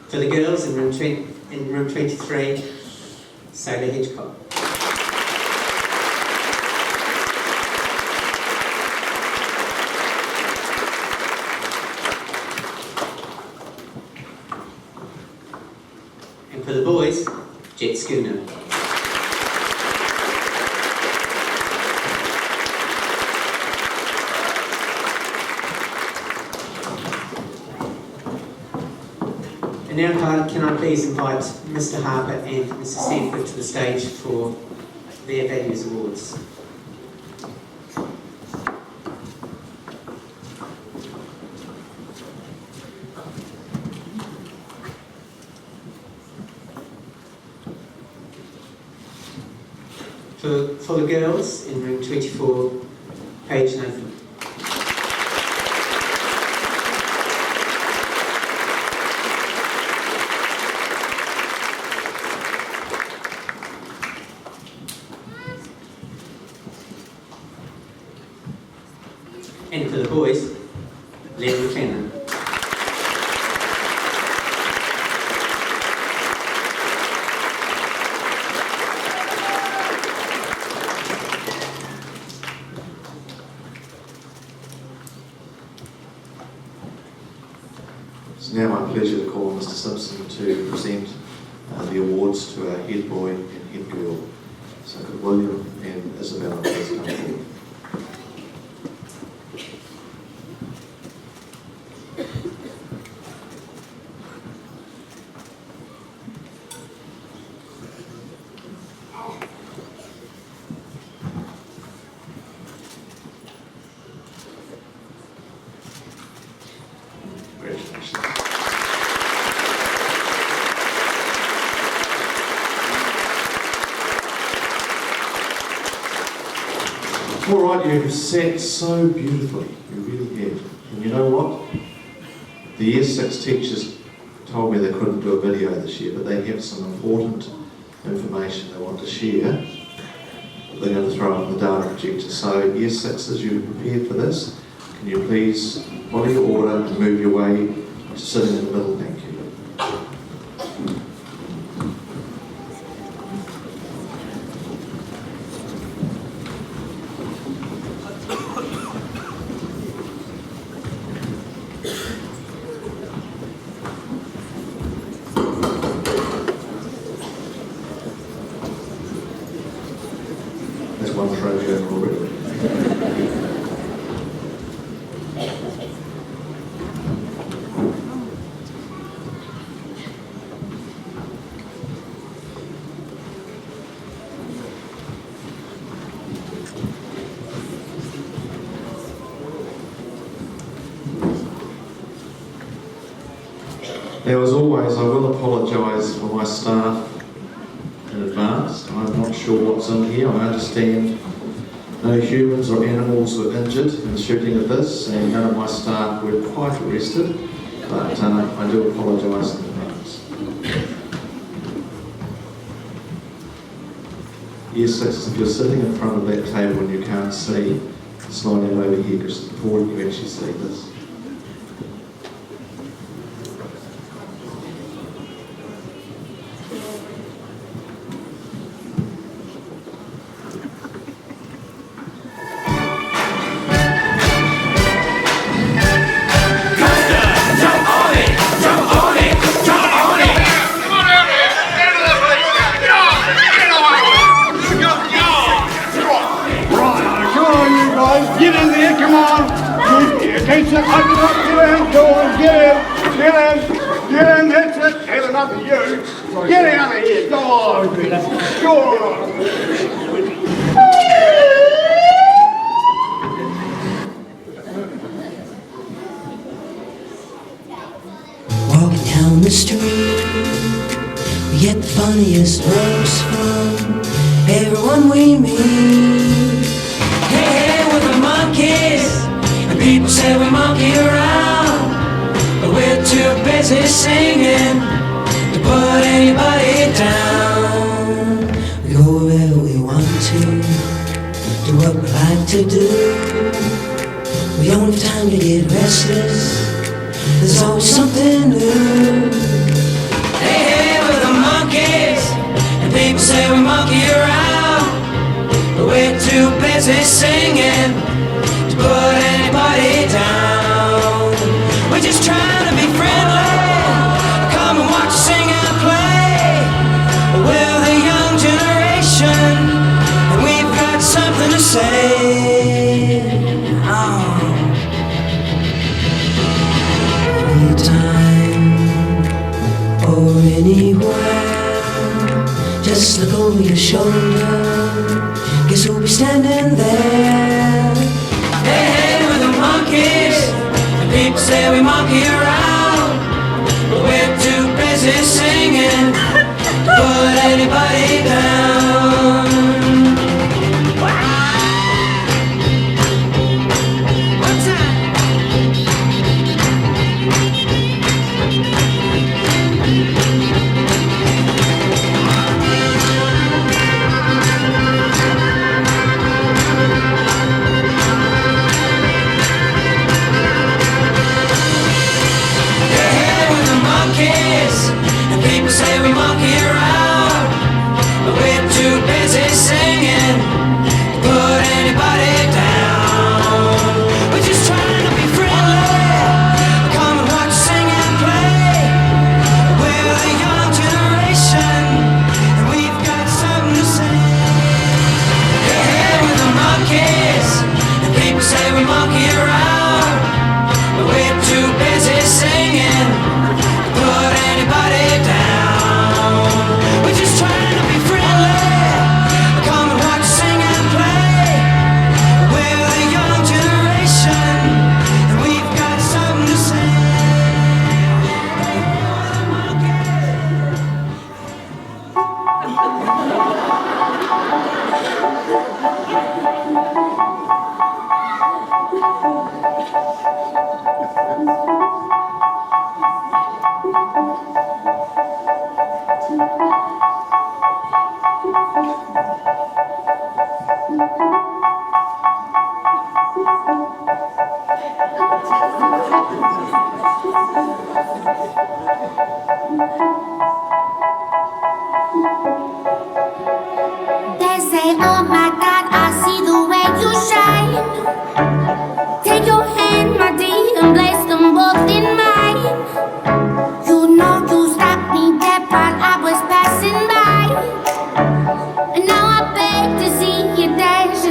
For the girls in room 23, Sailor Hitchcock. And for the boys, Jet Schooner. And now can I please invite Mr Harper and Mrs Stanford to the stage for their Values Awards. For the girls in room 24, Paige Nathan. And for the boys, Len McLennan. It's now my pleasure to call Mr Simpson to present the awards to our head boy and head girl. So could William and Isabella please come forward. Congratulations. All right, you've sat so beautifully. You really have. And you know what? The Year 6 teachers told me they couldn't do a video this year, but they have some important information they want to share. They're going to throw up the data projector. So, Year 6, as you prepared for this, can you please follow your order and move your way to sitting in the middle? Thank you. That's one throw joke already. Now, as always, I will apologise for my staff in advance. I'm not sure what's in here. I understand no humans or animals were injured in the shooting of this, and none of my staff were quite arrested, but I do apologise in advance. Year 6, if you're sitting in front of that table and you can't see, slide it over here because it's important you actually see this. Get in there, come on! Get in, that's it! Had enough of you! Get out of here, go on! Go on! Walking down the street, we get the funniest looks from everyone we meet. Hey, we're the monkeys, and people say we monkey around, but we're too busy singing to put anybody down. We go wherever we want to, do what we like to do. We don't have time to get restless, there's always something new. Hey, hey, we're the monkeys, and people say we monkey around, but we're too busy singing to put anybody down. We're just trying to be friendly, come and watch us sing and play. We're the young generation, and we've got something to say. Oh. Anytime or anywhere, just look over your shoulder, guess who'll be standing there? Hey, hey, we're the monkeys, and people say we monkey around, but we're too busy singing to put anybody down. One time. They say, oh my God, I see the way you shine. Take your hand, my dear, and place them both in mine. You know you stopped me dead while I was passing by. And now I beg to see you dance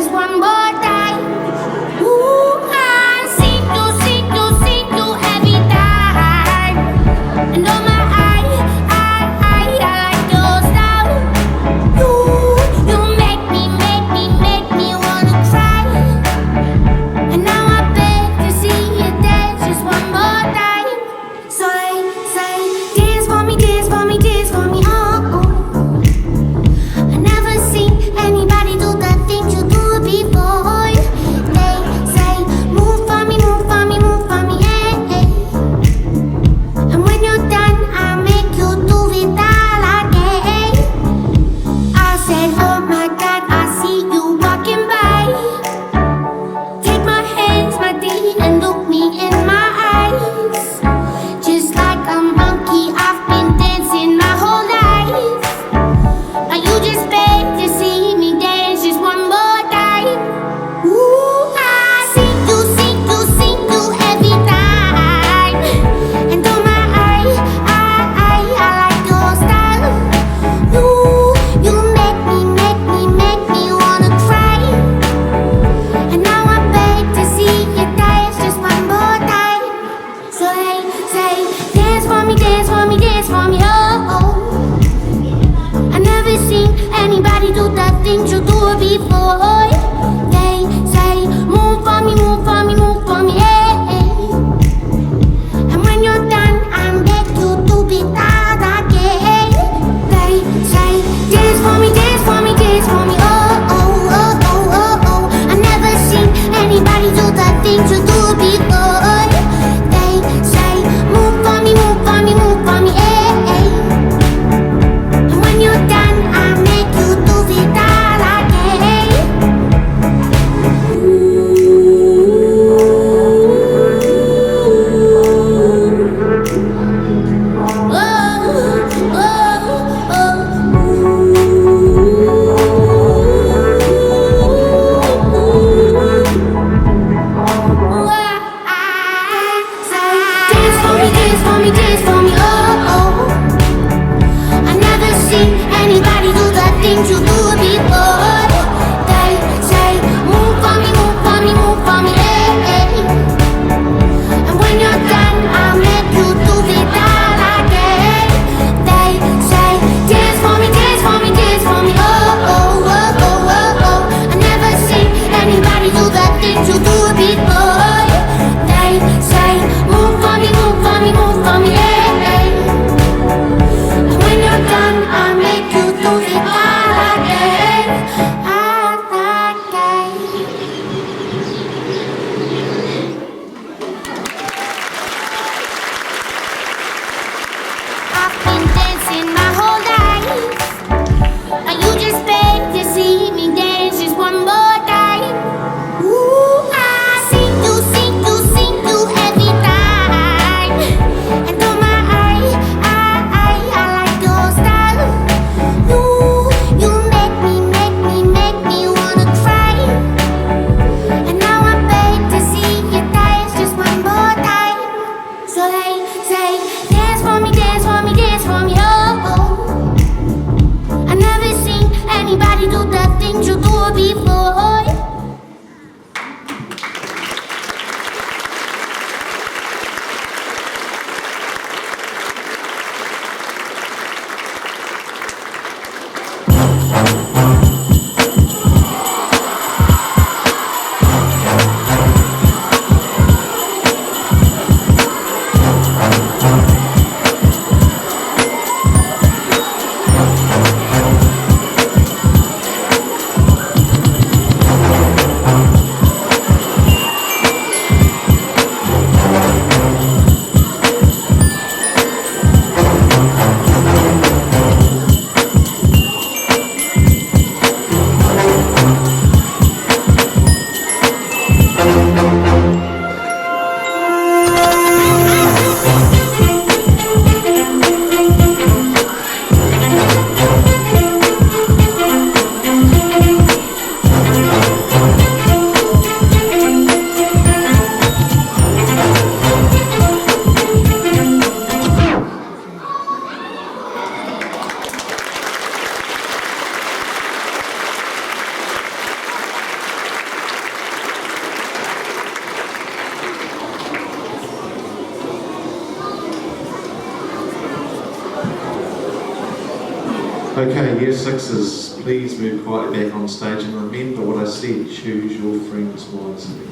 Okay, year sixes, please move quietly back on stage and remember what I said, choose your friends wisely.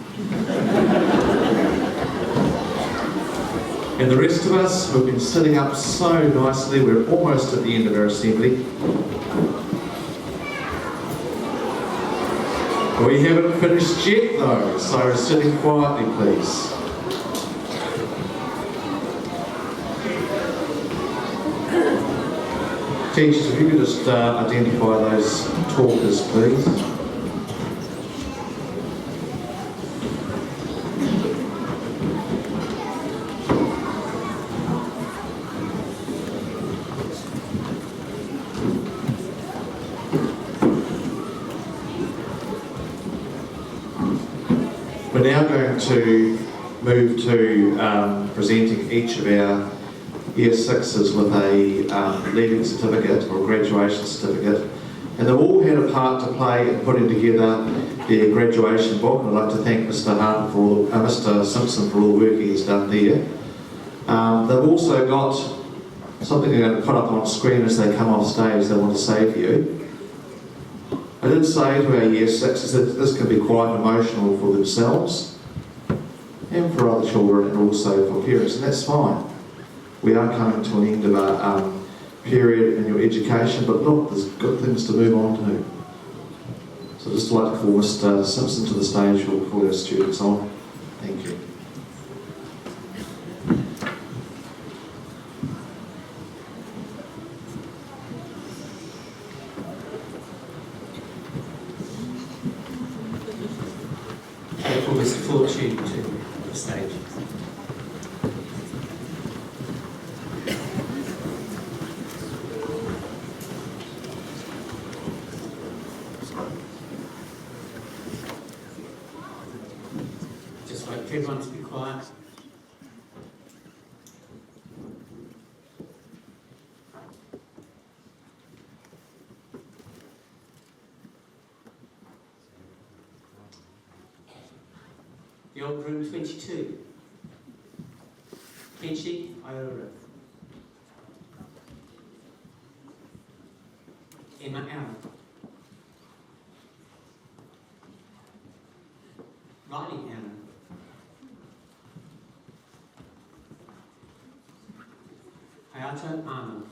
And the rest of us who've been sitting up so nicely, we're almost at the end of our assembly. We haven't finished yet though, so sitting quietly please. Teachers, if you could just identify those talkers, please. We're now going to move to presenting each of our Year Sixes with a leaving certificate or graduation certificate, and they've all had a part to play in putting together their graduation book. And I'd like to thank Mr. Simpson for all the work he's done there. They've also got something they're going to put up on screen as they come off stage they want to say to you. I did say to our Year Sixes that this can be quite emotional for themselves and for other children and also for parents, and that's fine. We are coming to an end of our period in your education, but look, there's good things to move on to. So I'd just like to call Mr. Simpson to the stage who will call our students on. Thank you. I call Mr. Fortune to the stage. Just like everyone to be quiet. The old room 22. Kenshi Iora. Emma Allen. Riley Allen. Hayato Arnold.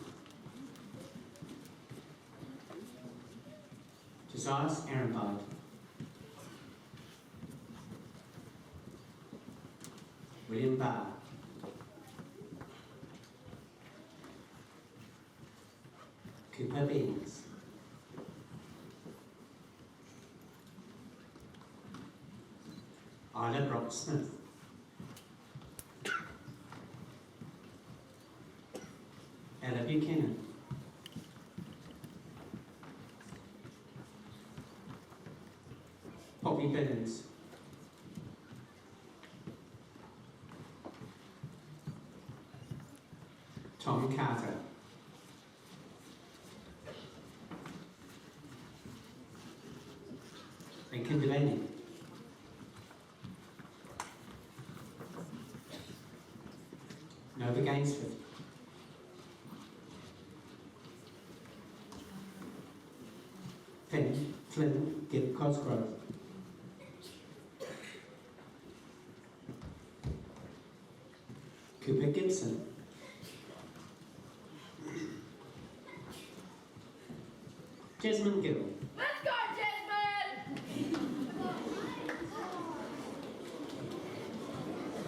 Josias Ehrenbide. William Barr. Cooper Beans. Isla Brock Smith. Ella Buchanan. Poppy Billings. Tom Carter. Lincoln Delaney. Nova Gainsford. Flynn Gibb Cosgrove. Cooper Gibson. Jasmine Gill. Let's go, Jasmine!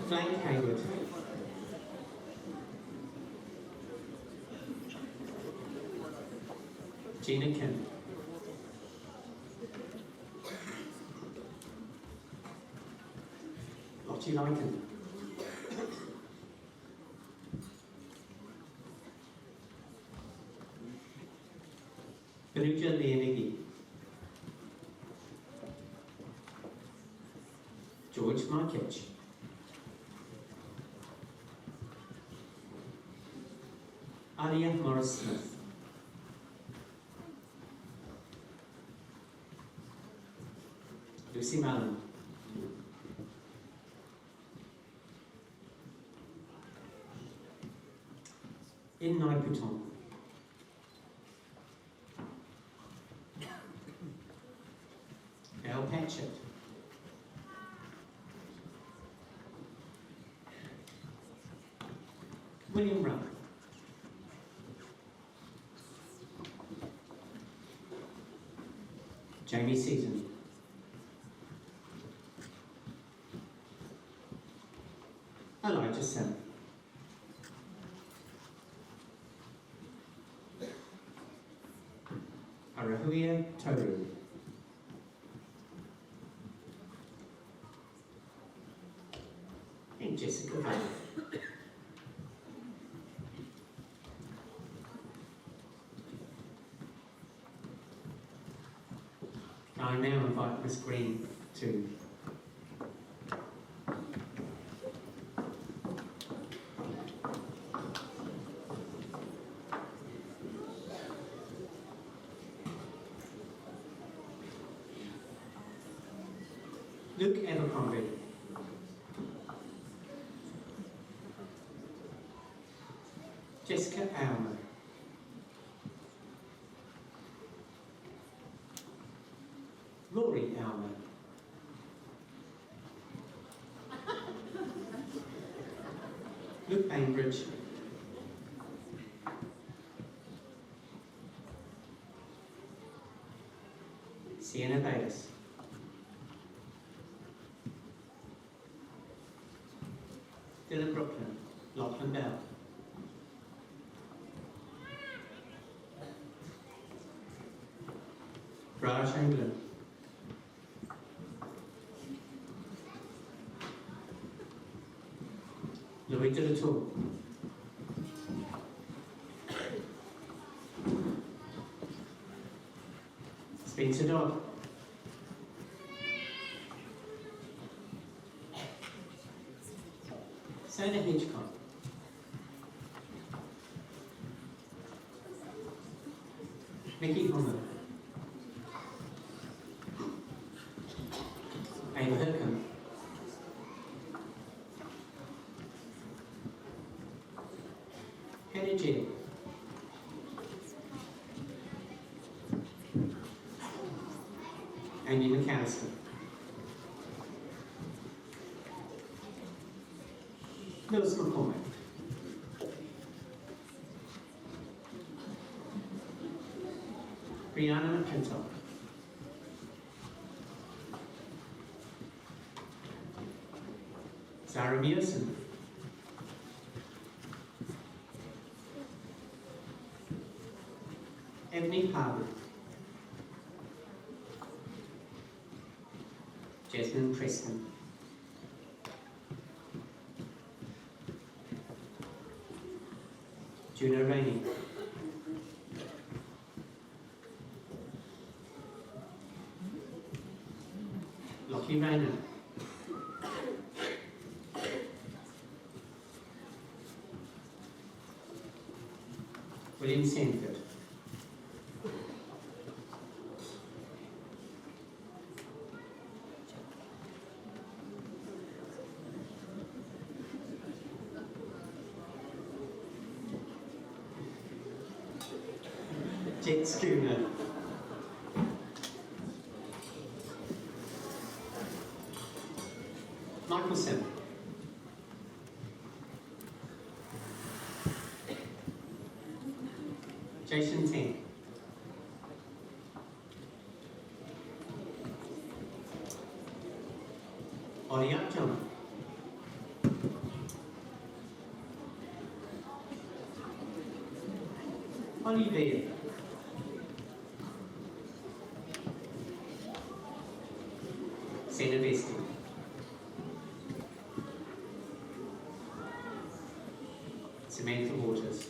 Flame Hayward. Gina Kim. Lottie Lycan. Perugia Leonigi. George Markich. Alia Morris Smith. Lucy Mallon. In Nai Puton. Al Patchett. William Rupp. Jamie Seaton. Elijah Sim. Arahuia Toru. And Jessica Vale. I now invite Miss Green to Luke Abercrombie. Jessica Almer. Rory Almer. Luke Bainbridge. Sienna Bates. Dylan Brooklyn. Lachlan Bell. Raj England. Louis de la Tour. Spencer Dodd. Sana Hitchcock. Mickey Homer. Ava Hirkham. Hannah Jill. Amy McAllister. Lewis McCormick. Brianna McClintock. Sarah Mearson. Ebony Harwood. Jasmine Preston. Juno Rainey. Lockie Rayner. William Sanford. Jet Schooner. Michael Sim. Jason Ting. Ollie Upjohn. Olivia. Senna Vesti. Samantha Waters.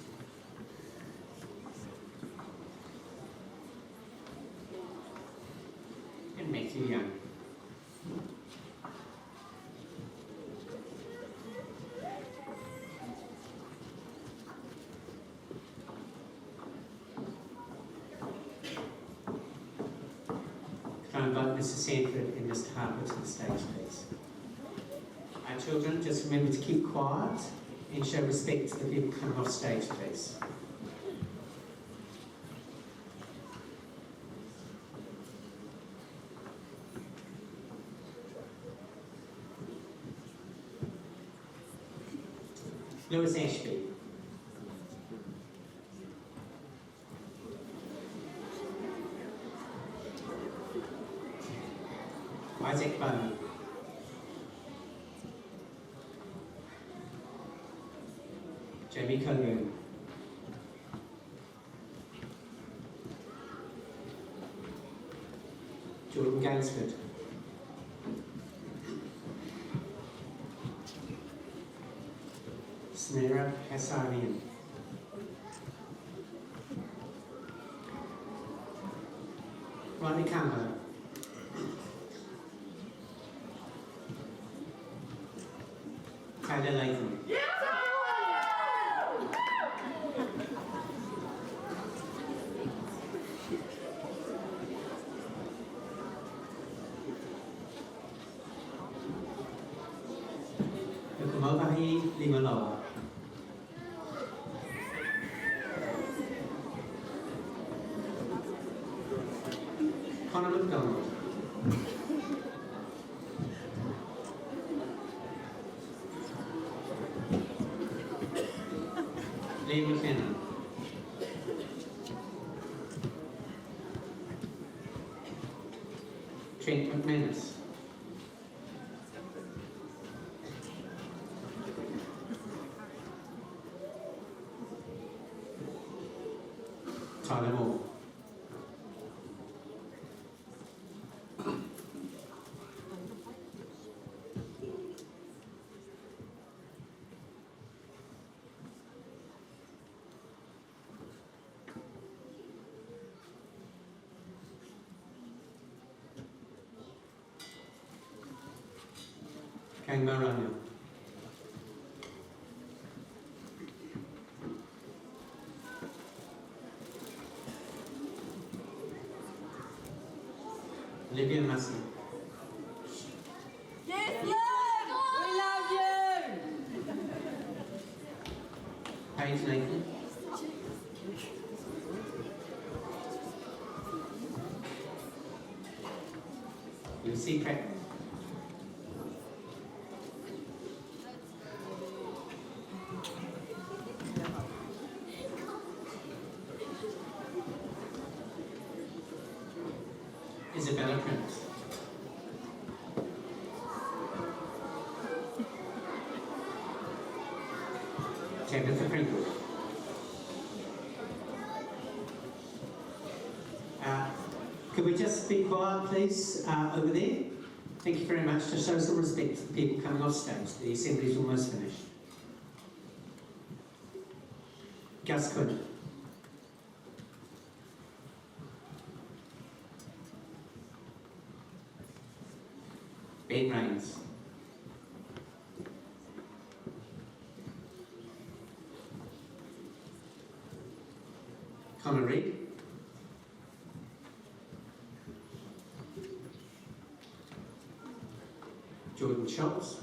And Matthew Young. Can I invite Mr. Sanford and Mr. Harper to the stage, please? Our children, just remember to keep quiet and show respect to the people coming off stage, please. Lewis Ashby. Isaac Bowman. Jamie Coburn. Jordan Gainsford. Samira Hassanian. Ronnie Campbell. Tyler Latham. Movahi Limaloa. Connor McDonald. Liam McKenna. Trent McManus. Tyler Moore. Kang Marano. Olivia Massey. Yes, Lord! We love you! Paige Nathan. Lucy Pratt. Isabella Prince. Tabitha Pringle. Could we just be quiet, please, over there? Thank you very much. To show some respect to the people coming off stage. The assembly is almost finished. Gus Cook. Ben Rains. Connor Reid. Jordan Schultz.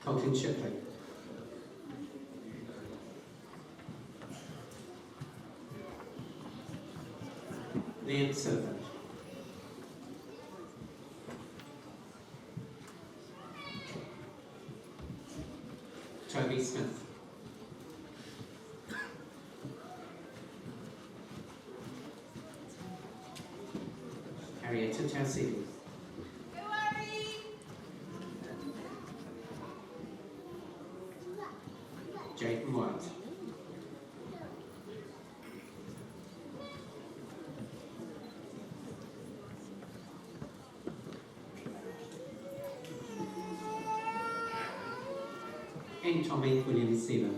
Colton Shipley. Liam Silver. Toby Smith. Harrietta Tassidi. Jaden White. And Tommy Williams-Seaver.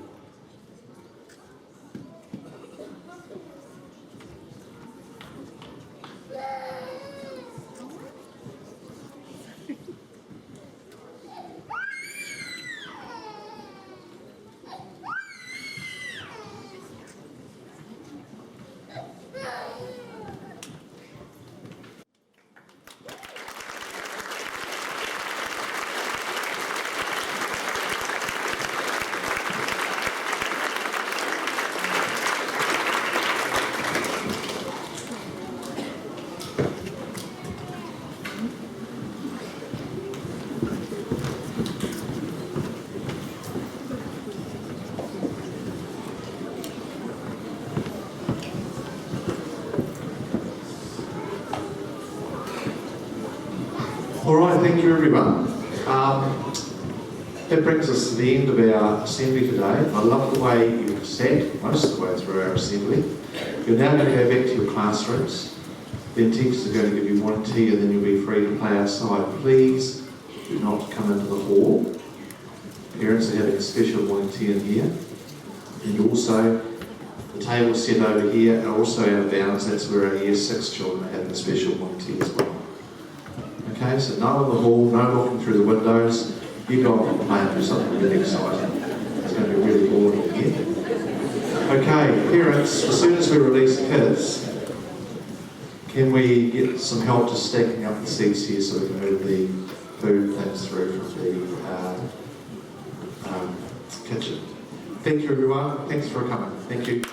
All right, thank you everyone. That brings us to the end of our assembly today. I love the way you've sat most of the way through our assembly. You're now going to go back to your classrooms. Then teachers are going to give you morning tea and then you'll be free to play outside. Please do not come into the hall. Parents are having a special morning tea in here. And also, the table set over here are also out of bounds. That's where our Year 6 children are having a special morning tea as well. Okay, so no in the hall, no looking through the windows. You go off and play and do something really exciting. It's going to be really boring in here. Okay, parents, as soon as we release kids, can we get some help just stacking up the seats here so we can move the food things through from the kitchen. Thank you everyone, thanks for coming. Thank you.